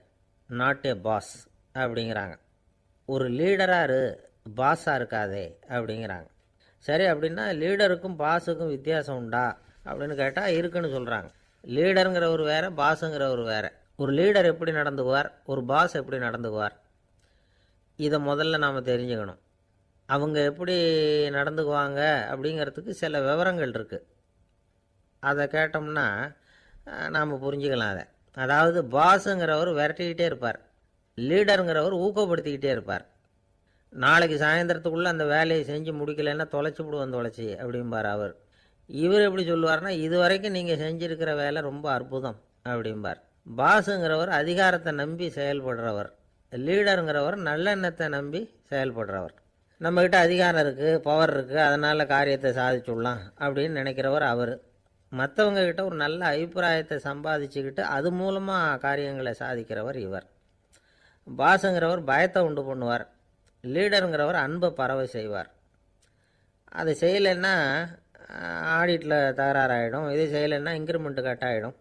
not a boss அப்படிங்கிறாங்க. ஒரு லீடராக பாஸாக இருக்காதே அப்படிங்கிறாங்க. சரி, அப்படின்னா லீடருக்கும் பாஸுக்கும் வித்தியாசம் உண்டா அப்படின்னு கேட்டால் இருக்குன்னு சொல்கிறாங்க. லீடருங்கிறவர் வேறு, பாஸுங்கிறவர் வேறு. ஒரு லீடர் எப்படி நடந்துக்குவார், ஒரு பாஸ் எப்படி நடந்துக்குவார், இதை முதல்ல நாம் தெரிஞ்சுக்கணும். அவங்க எப்படி நடந்துக்குவாங்க அப்படிங்கிறதுக்கு சில விவரங்கள் இருக்குது. அதை கேட்டோம்னா நாம் புரிஞ்சுக்கலாம் அதை. அதாவது பாஸுங்கிறவர் விரட்டிக்கிட்டே இருப்பார், லீடருங்கிறவர் ஊக்கப்படுத்திக்கிட்டே இருப்பார். நாளைக்கு சாயந்தரத்துக்குள்ளே அந்த வேலையை செஞ்சு முடிக்கலைன்னா தொலைச்சிவிடுவோம் தொலைச்சி அப்படிம்பார் அவர். இவர் எப்படி சொல்லுவார்னா, இது வரைக்கும் நீங்கள் செஞ்சுருக்கிற வேலை ரொம்ப அற்புதம் அப்படிம்பார். பாஸுங்கிறவர் அதிகாரத்தை நம்பி செயல்படுறவர், லீடருங்கிறவர் நல்லெண்ணத்தை நம்பி செயல்படுறவர். நம்மக்கிட்ட அதிகாரம் இருக்குது, பவர் இருக்குது, அதனால் காரியத்தை சாதிச்சுடலாம் அப்படின்னு நினைக்கிறவர் அவர். மற்றவங்கக்கிட்ட ஒரு நல்ல அபிப்பிராயத்தை சம்பாதிச்சுக்கிட்டு அது மூலமாக காரியங்களை சாதிக்கிறவர் இவர். பாஸுங்கிறவர் பயத்தை உண்டு பண்ணுவார், லீடருங்கிறவர் அன்பை பரவ செய்வார். அதை செய்யலைன்னா ஆடிட்டில் தகராறாயிடும், இது செய்யலைன்னா இன்க்ரிமெண்ட்டு கட் ஆகிடும்,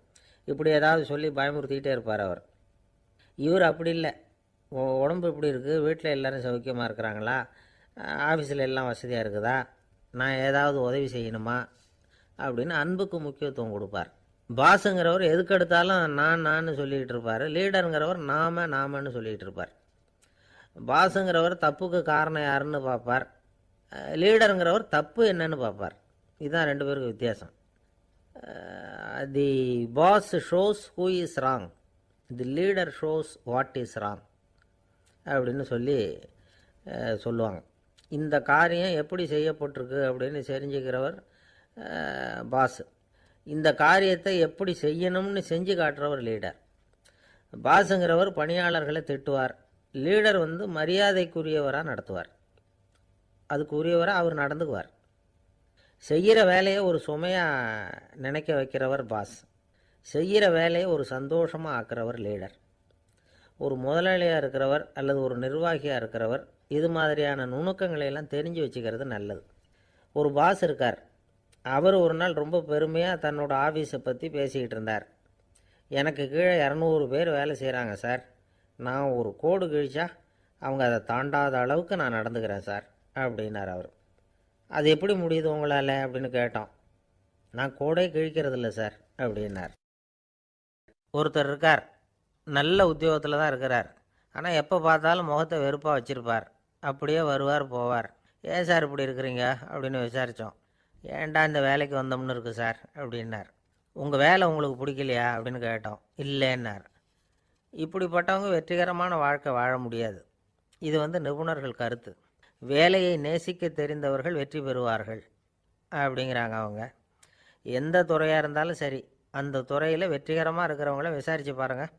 இப்படி ஏதாவது சொல்லி பயமுறுத்திக்கிட்டே இருப்பார் அவர். இவர் அப்படி இல்லை. உடம்பு எப்படி இருக்குது, வீட்டில் எல்லோரும் சௌக்கியமாக இருக்கிறாங்களா, ஆஃபீஸில் எல்லாம் வசதியாக இருக்குதா, நான் ஏதாவது உதவி செய்யணுமா அப்படின்னு அன்புக்கு முக்கியத்துவம் கொடுப்பார். பாஸுங்கிறவர் எதுக்கு எடுத்தாலும் நான் சொல்லிக்கிட்டு இருப்பார், லீடருங்கிறவர் நாமன்னு சொல்லிக்கிட்டு இருப்பார். பாஸுங்கிறவர் தப்புக்கு காரணம் யாருன்னு பார்ப்பார், லீடருங்கிறவர் தப்பு என்னன்னு பார்ப்பார். இதுதான் ரெண்டு பேருக்கு வித்தியாசம். The boss shows who is wrong, the leader shows what is wrong அப்படின்னு சொல்லுவாங்க. இந்த காரியம் எப்படி செய்யப்பட்டிருக்கு அப்படின்னு தெரிஞ்சுக்கிறவர் பாஸ். இந்த காரியத்தை எப்படி செய்யணும்னு செஞ்சு காட்டுறவர் லீடர். பாஸுங்கிறவர் பணியாளர்களை திட்டுவார், லீடர் மரியாதைக்குரியவராக நடத்துவார், அதுக்குரியவராக அவர் நடந்துக்குவார். செய்கிற வேலையை ஒரு சுமையாக நினைக்க வைக்கிறவர் பாஸ், செய்கிற வேலையை ஒரு சந்தோஷமாக ஆக்கிறவர் லீடர். ஒரு முதலாளியாக இருக்கிறவர் அல்லது ஒரு நிர்வாகியாக இருக்கிறவர் இது மாதிரியான நுணுக்கங்களையெல்லாம் தெரிஞ்சு வச்சுக்கிறது நல்லது. ஒரு பாஸ் இருக்கார், அவர் ஒரு நாள் ரொம்ப பெருமையாக தன்னோட ஆஃபீஸை பற்றி பேசிக்கிட்டு இருந்தார். எனக்கு கீழே 200 பேர் வேலை செய்கிறாங்க சார், நான் ஒரு கோடு கிழிச்சா அவங்க அதை தாண்டாத அளவுக்கு நான் நடந்துக்கிறேன் சார் அப்படின்னார் அவர். அது எப்படி முடியுது உங்களால் அப்படின்னு கேட்டோம். நான் கோடே கிழிக்கிறதில்ல சார் அப்படின்னார். ஒருத்தர் இருக்கார், நல்ல உத்தியோகத்தில் தான் இருக்கிறார், ஆனால் எப்போ பார்த்தாலும் முகத்தை வெறுப்பாக வச்சுருப்பார், அப்படியே வருவார் போவார். ஏன் சார் இப்படி இருக்கிறீங்க அப்படின்னு விசாரித்தோம். ஏன்டா இந்த வேலைக்கு வந்தோம்னு இருக்குது சார் அப்படின்னார். உங்கள் வேலை உங்களுக்கு பிடிக்கலையா அப்படின்னு கேட்டோம். இல்லைன்னார். இப்படிப்பட்டவங்க வெற்றிகரமான வாழ்க்கை வாழ முடியாது. இது நிபுணர்கள் கருத்து. வேலையை நேசிக்க தெரிந்தவர்கள் வெற்றி பெறுவார்கள் அப்படிங்கிறாங்க அவங்க. எந்த துறையாக இருந்தாலும் சரி, அந்த துறையில் வெற்றிகரமாக இருக்கிறவங்கள விசாரித்து பாருங்கள்.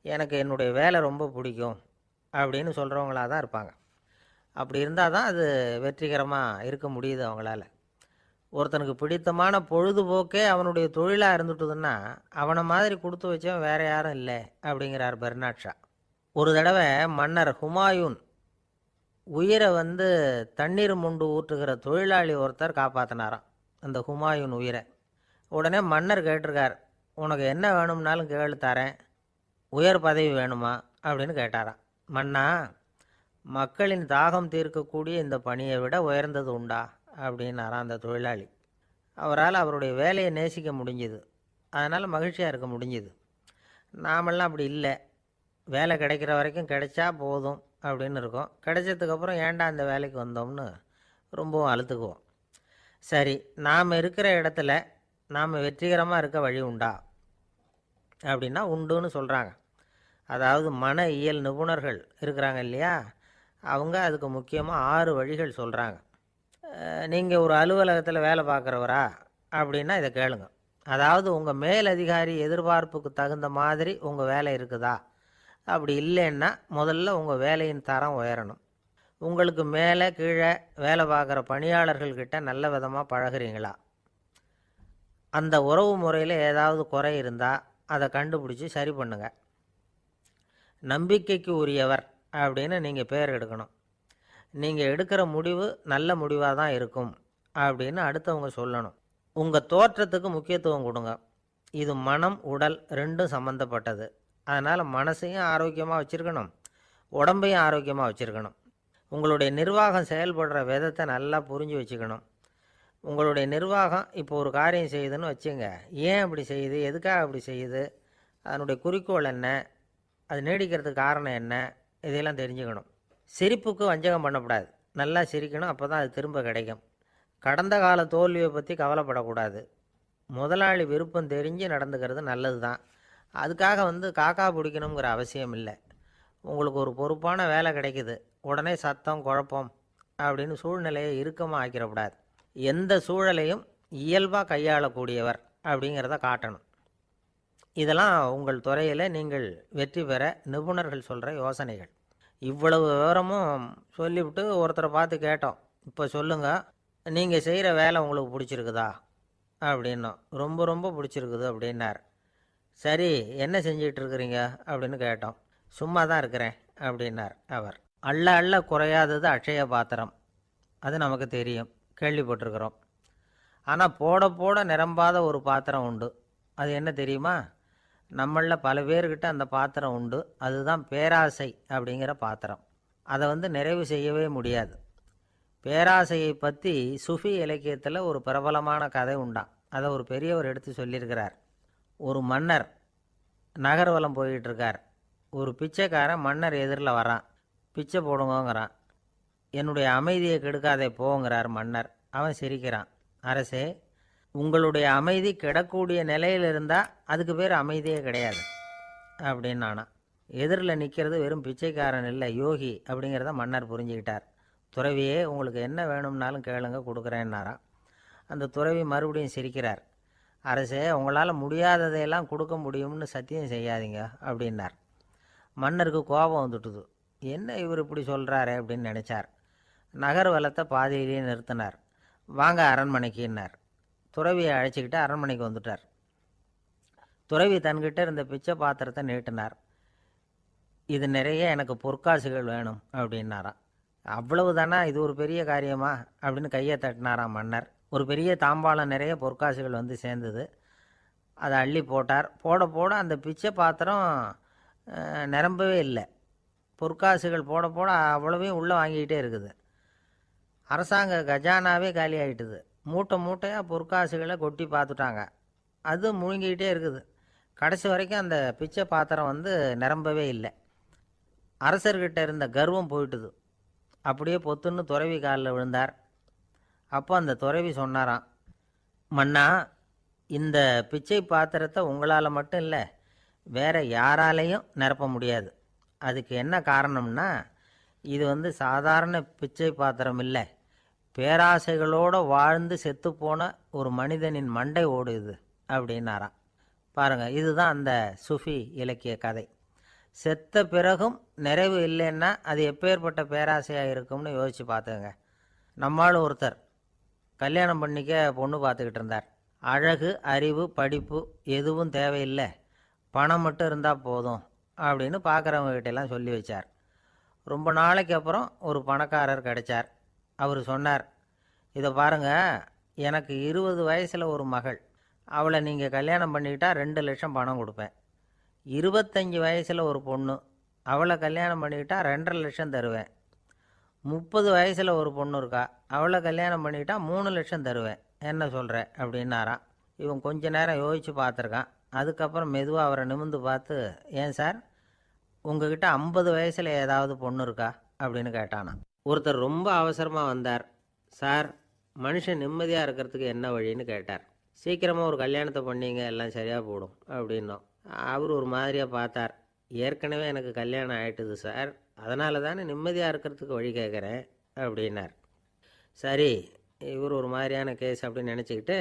எனக்கு என்னுடைய வேலை ரொம்ப பிடிக்கும் அப்படின்னு சொல்கிறவங்களாக தான் இருப்பாங்க. அப்படி இருந்தால் தான் அது வெற்றிகரமாக இருக்க முடியுது அவங்களால. ஒருத்தனுக்கு பிடித்தமான பொழுதுபோக்கே அவனுடைய தொழிலாக இருந்துட்டுதுன்னா அவனை மாதிரி கொடுத்து வச்சவன் வேற யாரும் இல்லை அப்படிங்கிறார் பெர்னாட் ஷா. ஒரு தடவை மன்னர் ஹுமாயூன் உயிரை தண்ணீர் முண்டு ஊற்றுகிற தொழிலாளி ஒருத்தர் காப்பாற்றினாராம் அந்த ஹுமாயூன் உயிரை. உடனே மன்னர் கேட்டிருக்கார், உனக்கு என்ன வேணும்னாலும் கேளு தரேன், உயர் பதவி வேணுமா அப்படின்னு கேட்டாராம். மன்னா, மக்களின் தாகம் தீர்க்கக்கூடிய இந்த பணியை விட உயர்ந்தது உண்டா அப்படின்னாராம் அந்த தொழிலாளி. அவரால் அவருடைய வேலையை நேசிக்க முடிஞ்சுது, அதனால் மகிழ்ச்சியாக இருக்க முடிஞ்சுது. நாமெல்லாம் அப்படி இல்லை, வேலை கிடைக்கிற வரைக்கும் கிடைச்சா போதும் அப்படின்னு இருக்கோம். கிடைச்சதுக்கப்புறம் ஏன்டா அந்த வேலைக்கு வந்தோம்னு ரொம்பவும் அழுத்துக்குவோம். சரி, நாம் இருக்கிற இடத்துல நாம் வெற்றிகரமாக இருக்க வழி உண்டா அப்படின்னா உண்டுன்னு சொல்கிறாங்க. அதாவது மன இயல் நிபுணர்கள் இருக்கிறாங்க இல்லையா, அவங்க அதுக்கு முக்கியமாக 6 வழிகள் சொல்கிறாங்க. நீங்கள் ஒரு அலுவலகத்தில் வேலை பார்க்குறவரா அப்படின்னா இதை கேளுங்க. அதாவது உங்கள் மேலதிகாரி எதிர்பார்ப்புக்கு தகுந்த மாதிரி உங்கள் வேலை இருக்குதா? அப்படி இல்லைன்னா முதல்ல உங்கள் வேலையின் தரம் உயரணும். உங்களுக்கு மேலே கீழே வேலை பார்க்குற பணியாளர்கள்கிட்ட நல்ல விதமாக பழகுறீங்களா? அந்த உறவு முறையில் ஏதாவது குறை இருந்தால் அதை கண்டுபிடிச்சி சரி பண்ணுங்க. நம்பிக்கைக்கு உரியவர் அப்படின்னு நீங்கள் பேர் எடுக்கணும். நீங்கள் எடுக்கிற முடிவு நல்ல முடிவாக தான் இருக்கும் அப்படின்னு அடுத்தவங்க சொல்லணும். உங்கள் தோற்றத்துக்கு முக்கியத்துவம் கொடுங்க. இது மனம் உடல் ரெண்டும் சம்மந்தப்பட்டது. அதனால் மனசையும் ஆரோக்கியமாக வச்சுருக்கணும், உடம்பையும் ஆரோக்கியமாக வச்சுருக்கணும். உங்களுடைய நிர்வாகம் செயல்படுற விதத்தை நல்லா புரிஞ்சு வச்சுக்கணும். உங்களுடைய நிர்வாகம் இப்போ ஒரு காரியம் செய்யுதுன்னு வச்சுங்க, ஏன் அப்படி செய்யுது, எதுக்காக அப்படி செய்யுது, அதனுடைய குறிக்கோள் என்ன, அது நீடிக்கிறதுக்கு காரணம் என்ன, இதையெல்லாம் தெரிஞ்சுக்கணும். சிரிப்புக்கு வஞ்சகம் பண்ணக்கூடாது, நல்லா சிரிக்கணும், அப்போ தான் அது திரும்ப கிடைக்கும். கடந்த கால தோல்வியை பற்றி கவலைப்படக்கூடாது. முதலாளி விருப்பம் தெரிஞ்சு நடந்துக்கிறது நல்லது தான். அதுக்காக காக்கா பிடிக்கணுங்கிற அவசியம் இல்லை. உங்களுக்கு ஒரு பொறுப்பான வேலை கிடைக்குது, உடனே சத்தம் குழப்பம் அப்படின்னு சூழ்நிலையை இறுக்கமாக ஆக்கிடக்கூடாது. எந்த சூழலையும் இயல்பாக கையாளக்கூடியவர் அப்படிங்கிறத காட்டணும். இதெல்லாம் உங்கள் துறையில் நீங்கள் வெற்றி பெற நிபுணர்கள் சொல்கிற யோசனைகள். இவ்வளவு விவரமும் சொல்லிவிட்டு ஒருத்தரை பார்த்து கேட்டோம், இப்போ சொல்லுங்கள், நீங்கள் செய்கிற வேலை உங்களுக்கு பிடிச்சிருக்குதா அப்படின்னோம். ரொம்ப ரொம்ப பிடிச்சிருக்குது அப்படின்னார். சரி, என்ன செஞ்சிகிட்டு இருக்கிறீங்க அப்படின்னு கேட்டோம். சும்மா தான் இருக்கிறேன் அப்படின்னார் அவர். அள்ள அள்ள குறையாதது அட்சய பாத்திரம், அது நமக்கு தெரியும், கேள்விப்பட்டிருக்கிறோம். ஆனால் போட போட நிரம்பாத ஒரு பாத்திரம் உண்டு. அது என்ன தெரியுமா? நம்மளில் பல பேர்கிட்ட அந்த பாத்திரம் உண்டு. அதுதான் பேராசை அப்படிங்கிற பாத்திரம். அதை நிறைவு செய்யவே முடியாது. பேராசையை பற்றி சுஃபி இலக்கியத்தில் ஒரு பிரபலமான கதை உண்டாம். அதை ஒரு பெரியவர் எடுத்து சொல்லியிருக்கிறார். ஒரு மன்னர் நகர்வலம் போயிட்டுருக்கார். ஒரு பிச்சைக்காரன் மன்னர் எதிரில் வரான். பிச்சை போடுங்கோங்கிறான். என்னுடைய அமைதியை கெடுக்காதே போங்கிறார் மன்னர். அவன் சிரிக்கிறான். அரசே, உங்களுடைய அமைதி கெடக்கூடிய நிலையில் இருந்தால் அதுக்கு பேர் அமைதியே கிடையாது அப்படின்னு நானா. எதிரில் நிற்கிறது வெறும் பிச்சைக்காரன் இல்லை, யோகி அப்படிங்கிறத மன்னர் புரிஞ்சுக்கிட்டார். துறவியே, உங்களுக்கு என்ன வேணும்னாலும் கேளுங்க, கொடுக்குறேன்னாராம். அந்த துறவி மறுபடியும் சிரிக்கிறார். அரசே, உங்களால் முடியாததையெல்லாம் கொடுக்க முடியும்னு சத்தியம் செய்யாதீங்க அப்படின்னார். மன்னருக்கு கோபம் வந்துட்டுது. என்ன இவர் இப்படி சொல்கிறாரே அப்படின்னு நினச்சார். நகர்வலத்தை பாதியிலேயே நிறுத்தினார். வாங்க அரண்மனைக்குன்னார். துறவியை அழைச்சிக்கிட்டு அரண்மனைக்கு வந்துட்டார். துறவி தன்கிட்ட இருந்த பிச்சை பாத்திரத்தை நீட்டினார். இது நிறைய எனக்கு பொற்காசுகள் வேணும் அப்படின்னாராம். அவ்வளவு தானா, இது ஒரு பெரிய காரியமா அப்படின்னு கையை தட்டினாராம் மன்னர். ஒரு பெரிய தாம்பாளம் நிறைய பொற்காசுகள் சேர்ந்தது. அதை அள்ளி போட்டார். போட போட அந்த பிச்சை பாத்திரம் நிரம்பவே இல்லை. பொற்காசுகள் போட போட அவ்வளவையும் உள்ளே வாங்கிக்கிட்டே இருக்குது. அரசாங்க கஜானாவே காலி ஆகிட்டுது. மூட்டை மூட்டையாக பொற்காசுகளை கொட்டி பார்த்துட்டாங்க. அது முழுங்கிக்கிட்டே இருக்குது. கடைசி வரைக்கும் அந்த பிச்சை பாத்திரம் நிரம்பவே இல்லை. அரசர்கிட்ட இருந்த கர்வம் போயிட்டுது. அப்படியே பொத்துன்னு துறவி காலில் விழுந்தார். அப்போ அந்த துறவி சொன்னாராம், மன்னா, இந்த பிச்சை பாத்திரத்தை உங்களால் மட்டும் இல்லை, வேற யாராலையும் நிரப்ப முடியாது. அதுக்கு என்ன காரணம்னா, இது சாதாரண பிச்சை பாத்திரம் இல்லை, பேராசைகளோடு வாழ்ந்து செத்துப்போன ஒரு மனிதனின் மண்டை ஓடுது அப்படின்னாராம். பாருங்கள், இதுதான் அந்த சுஃபி இலக்கிய கதை. செத்த பிறகும் நிறைவு இல்லைன்னா அது எப்பேற்பட்ட பேராசையாக இருக்கும்னு யோசித்து பார்த்துங்க. நம்மால் ஒருத்தர் கல்யாணம் பண்ணிக்க பொண்ணு பார்த்துக்கிட்டு இருந்தார். அழகு, அறிவு, படிப்பு எதுவும் தேவையில்லை, பணம் மட்டும் இருந்தால் போதும் அப்படின்னு பார்க்குறவங்க கிட்டெல்லாம் சொல்லி வச்சார். ரொம்ப நாளைக்கு அப்புறம் ஒரு பணக்காரர் கிடைச்சார். அவர் சொன்னார், இதை பாருங்கள், எனக்கு 20 வயசில் ஒரு மகள், அவளை நீங்கள் கல்யாணம் பண்ணிக்கிட்டா 2 லட்சம் பணம் கொடுப்பேன். 25 வயசில் ஒரு பொண்ணு, அவளை கல்யாணம் பண்ணிக்கிட்டா 2.5 லட்சம் தருவேன். 30 வயசில் ஒரு பொண்ணு இருக்கா, அவளை கல்யாணம் பண்ணிக்கிட்டா 3 லட்சம் தருவேன். என்ன சொல்கிற அப்படின்னாராம். இவன் கொஞ்ச நேரம் யோசித்து பார்த்துருக்கான். அதுக்கப்புறம் மெதுவாக அவரை நிமிர்ந்து பார்த்து, ஏன் சார், உங்ககிட்ட 50 வயசில் ஏதாவது பொண்ணு இருக்கா அப்படின்னு கேட்டானா. ஒருத்தர் ரொம்ப அவசரமாக வந்தார். சார், மனுஷன் நிம்மதியாக இருக்கிறதுக்கு என்ன வழின்னு கேட்டார். சீக்கிரமாக ஒரு கல்யாணத்தை பண்ணிங்க, எல்லாம் சரியாக போடும் அப்படின்னோம். அவர் ஒரு மாதிரியாக பார்த்தார். ஏற்கனவே எனக்கு கல்யாணம் ஆகிட்டுது சார், அதனால தானே நிம்மதியாக இருக்கிறதுக்கு வழி கேட்குறேன் அப்படின்னார். சரி, இவர் ஒரு மாதிரியான கேஸ் அப்படின்னு நினச்சிக்கிட்டு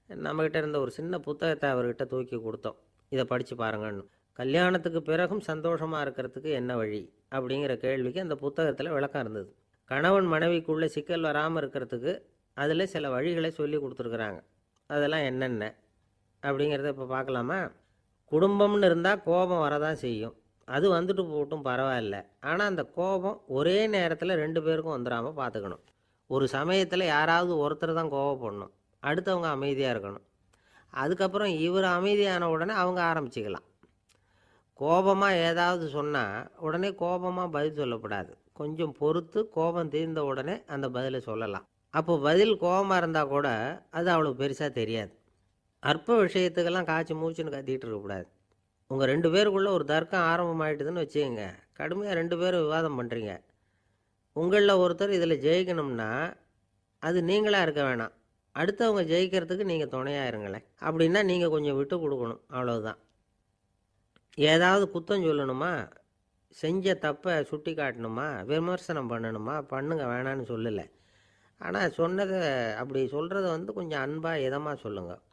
நம்மக்கிட்ட இருந்த ஒரு சின்ன புத்தகத்தை அவர்கிட்ட தூக்கி கொடுத்தோம். இதை படித்து பாருங்கன்னு. கல்யாணத்துக்கு பிறகும் சந்தோஷமாக இருக்கிறதுக்கு என்ன வழி அப்படிங்கிற கேள்விக்கு அந்த புத்தகத்தில் விளக்கம் இருந்தது. கணவன் மனைவிக்குள்ளே சிக்கல் வராமல் இருக்கிறதுக்கு அதில் சில வழிகளை சொல்லி கொடுத்துருக்குறாங்க. அதெல்லாம் என்னென்ன அப்படிங்கிறத இப்போ பார்க்கலாமா? குடும்பம்னு இருந்தால் கோபம் வரதான் செய்யும். அது வந்துட்டு போட்டும் பரவாயில்ல. ஆனால் அந்த கோபம் ஒரே நேரத்தில் 2 பேருக்கும் வந்துடாமல் பார்த்துக்கணும். ஒரு சமயத்தில் யாராவது ஒருத்தர் தான் கோபப்படணும், அடுத்தவங்க அமைதியாக இருக்கணும். அதுக்கப்புறம் இவர் அமைதியான உடனே அவங்க ஆரம்பிச்சிக்கலாம். கோபமாக ஏதாவது சொன்னால் உடனே கோபமாக பதில் சொல்லக்கூடாது. கொஞ்சம் பொறுத்து கோபம் தீர்ந்த உடனே அந்த பதிலை சொல்லலாம். அப்போ பதில் கோபமாக இருந்தால் கூட அது அவ்வளோ பெருசாக தெரியாது. அற்ப விஷயத்துக்கெல்லாம் காய்ச்சி மூச்சுன்னு கத்திக்கிட்டு இருக்கக்கூடாது. உங்கள் 2 பேருக்குள்ளே ஒரு தர்க்கம் ஆரம்பமாயிட்டுதுன்னு வச்சுக்கோங்க. கடுமையாக 2 பேரும் விவாதம் பண்ணுறீங்க. உங்களில் ஒருத்தர் இதில் ஜெயிக்கணும்னா அது நீங்களாக இருக்க வேணாம், அடுத்தவங்க ஜெயிக்கிறதுக்கு நீங்கள் துணையாக இருங்களேன். அப்படின்னா நீங்கள் கொஞ்சம் விட்டு கொடுக்கணும், அவ்வளவுதான். ஏதாவது குத்தம் சொல்லணுமா, செஞ்ச தப்பை சுட்டி காட்டணுமா, விமர்சனம் பண்ணணுமா, பண்ணுங்க, வேணான்னு சொல்லலை. ஆனால் சொன்னதை அப்படி சொல்கிறத கொஞ்சம் அன்பாக இதமாக சொல்லுங்கள்.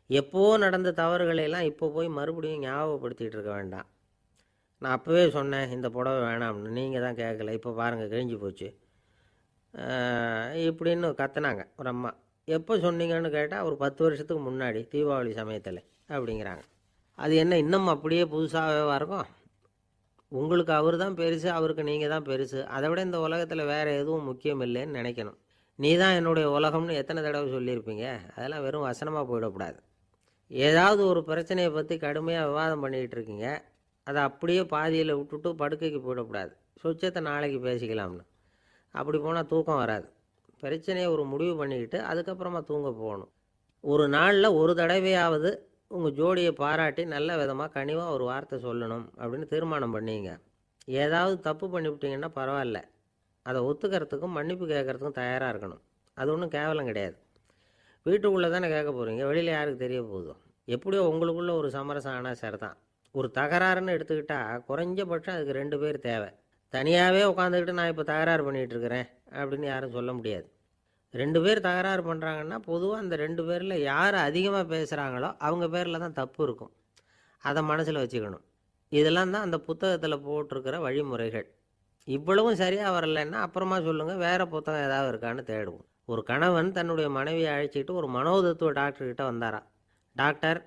எப்போ நடந்த தவறுகளையெல்லாம் இப்போ போய் மறுபடியும் ஞாபகப்படுத்திகிட்டு இருக்க வேண்டாம். நான் அப்போவே சொன்னேன் இந்த புடவை வேணாம்னு, நீங்கள் தான் கேட்கல, இப்போ பாருங்கள் கிழிஞ்சு போச்சு இப்படின்னு கத்துனாங்க ஒரு அம்மா. எப்போ சொன்னீங்கன்னு கேட்டால் ஒரு 10 வருஷத்துக்கு முன்னாடி தீபாவளி சமயத்தில் அப்படிங்கிறாங்க. அது என்ன இன்னும் அப்படியே புதுசாகவே இருக்கும்? உங்களுக்கு அவர் தான் பெருசு, அவருக்கு நீங்கள் தான் பெருசு. அதை விட இந்த உலகத்தில் வேறு எதுவும் முக்கியம் இல்லைன்னு நினைக்கணும். நீ தான் என்னுடைய உலகம்னு எத்தனை தடவை சொல்லியிருப்பீங்க? அதெல்லாம் வெறும் வசனமாக போயிடக்கூடாது. ஏதாவது ஒரு பிரச்சனையை பற்றி கடுமையாக விவாதம் பண்ணிக்கிட்டு இருக்கீங்க, அதை அப்படியே பாதியில் விட்டுட்டு படுக்கைக்கு போயிடக்கூடாது. சொச்சத்தை நாளைக்கு பேசிக்கலாம்னு. அப்படி போனால் தூக்கம் வராது. பிரச்சனையை ஒரு முடிவு பண்ணிக்கிட்டு அதுக்கப்புறமா தூங்க போகணும். ஒரு நாளில் ஒரு தடவையாவது உங்கள் ஜோடியை பாராட்டி நல்ல விதமாக கனிவாக ஒரு வார்த்தை சொல்லணும் அப்படின்னு தீர்மானம் பண்ணிங்க. ஏதாவது தப்பு பண்ணிவிட்டீங்கன்னா பரவாயில்ல, அதை ஒத்துக்கிறதுக்கும் மன்னிப்பு கேட்குறதுக்கும் தயாராக இருக்கணும். அது ஒன்றும் கேவலம் கிடையாது. வீட்டுக்குள்ளே தானே கேட்க போகிறீங்க, வெளியில் யாருக்கு தெரிய போகுதோ? எப்படியோ உங்களுக்குள்ளே ஒரு சமரசம் ஆனால் சரி தான். ஒரு தகராறுன்னு எடுத்துக்கிட்டால் குறைஞ்சபட்சம் அதுக்கு 2 பேர் தேவை. தனியாகவே உட்காந்துக்கிட்டு நான் இப்போ தகராறு பண்ணிகிட்டு இருக்கிறேன் அப்படின்னு யாரும் சொல்ல முடியாது. 2 பேர் தகராறு பண்ணுறாங்கன்னா பொதுவாக அந்த 2 பேரில் யார் அதிகமாக பேசுகிறாங்களோ அவங்க பேரில் தான் தப்பு இருக்கும். அதை மனசில் வச்சுக்கணும். இதெல்லாம் தான் அந்த புத்தகத்தில் போட்டிருக்கிற வழிமுறைகள். இவ்வளவும் சரியாக வரலைன்னா அப்புறமா சொல்லுங்கள், வேறு புத்தகம் ஏதாவது இருக்கான்னு தேடுவோம். ஒரு கணவன் தன்னுடைய மனைவியை அழைச்சிட்டு ஒரு மனோதத்துவ டாக்டர்கிட்ட வந்தாராம். டாக்டர்,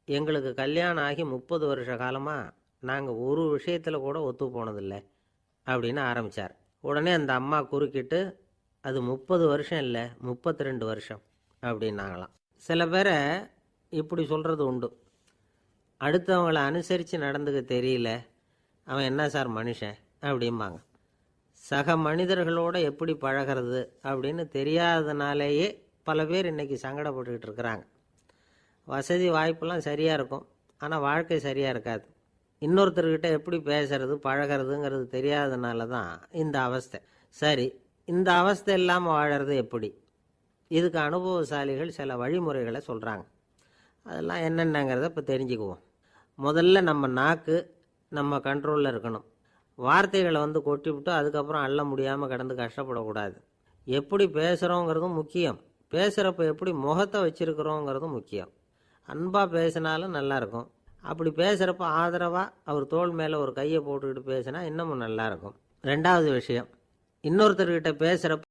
எங்களுக்கு கல்யாணம் ஆகி 30 வருஷ காலமாக நாங்கள் ஒரு விஷயத்தில் கூட ஒத்து போனதில்லை அப்படின்னு ஆரம்பித்தார். உடனே அந்த அம்மா குறுக்கிட்டு, அது 30 வருஷம் இல்லை, 32 வருஷம் அப்படின்னாங்களாம். சில பேரை இப்படி சொல்கிறது உண்டு. அடுத்தவங்களை அனுசரித்து நடந்துக்க தெரியல, அவன் என்ன சார் மனுஷன் அப்படிம்பாங்க. சக மனிதர்களோடு எப்படி பழகிறது அப்படின்னு தெரியாதனாலேயே பல பேர் இன்றைக்கி சங்கடப்பட்டுக்கிட்டு இருக்கிறாங்க. வசதி வாய்ப்பெல்லாம் சரியாக இருக்கும், ஆனால் வாழ்க்கை சரியாக இருக்காது. இன்னொருத்தர்கிட்ட எப்படி பேசுறது பழகிறதுங்கிறது தெரியாதனால தான் இந்த அவஸ்தை. சரி, இந்த அவஸ்தை இல்லாமல் வாழறது எப்படி? இதுக்கு அனுபவசாலிகள் சில வழிமுறைகளை சொல்கிறாங்க. அதெல்லாம் என்னென்னங்கிறத இப்போ தெரிஞ்சுக்குவோம். முதல்ல நம்ம நாக்கு நம்ம கண்ட்ரோலில் இருக்கணும். வார்த்தைகளை கொட்டிவிட்டு அதுக்கப்புறம் அள்ள முடியாமல் கிடந்து கஷ்டப்படக்கூடாது. எப்படி பேசுகிறோங்கிறதும் முக்கியம், பேசுகிறப்ப எப்படி முகத்தை வச்சுருக்கிறோங்கிறதும் முக்கியம். அன்பாக பேசினாலும் நல்லாயிருக்கும். அப்படி பேசுகிறப்ப ஆதரவாக அவர் தோள் மேலே ஒரு கையை போட்டுக்கிட்டு பேசினா இன்னமும் நல்லாயிருக்கும். 2வது விஷயம், இன்னொருத்தர்கிட்ட பேசுகிறப்ப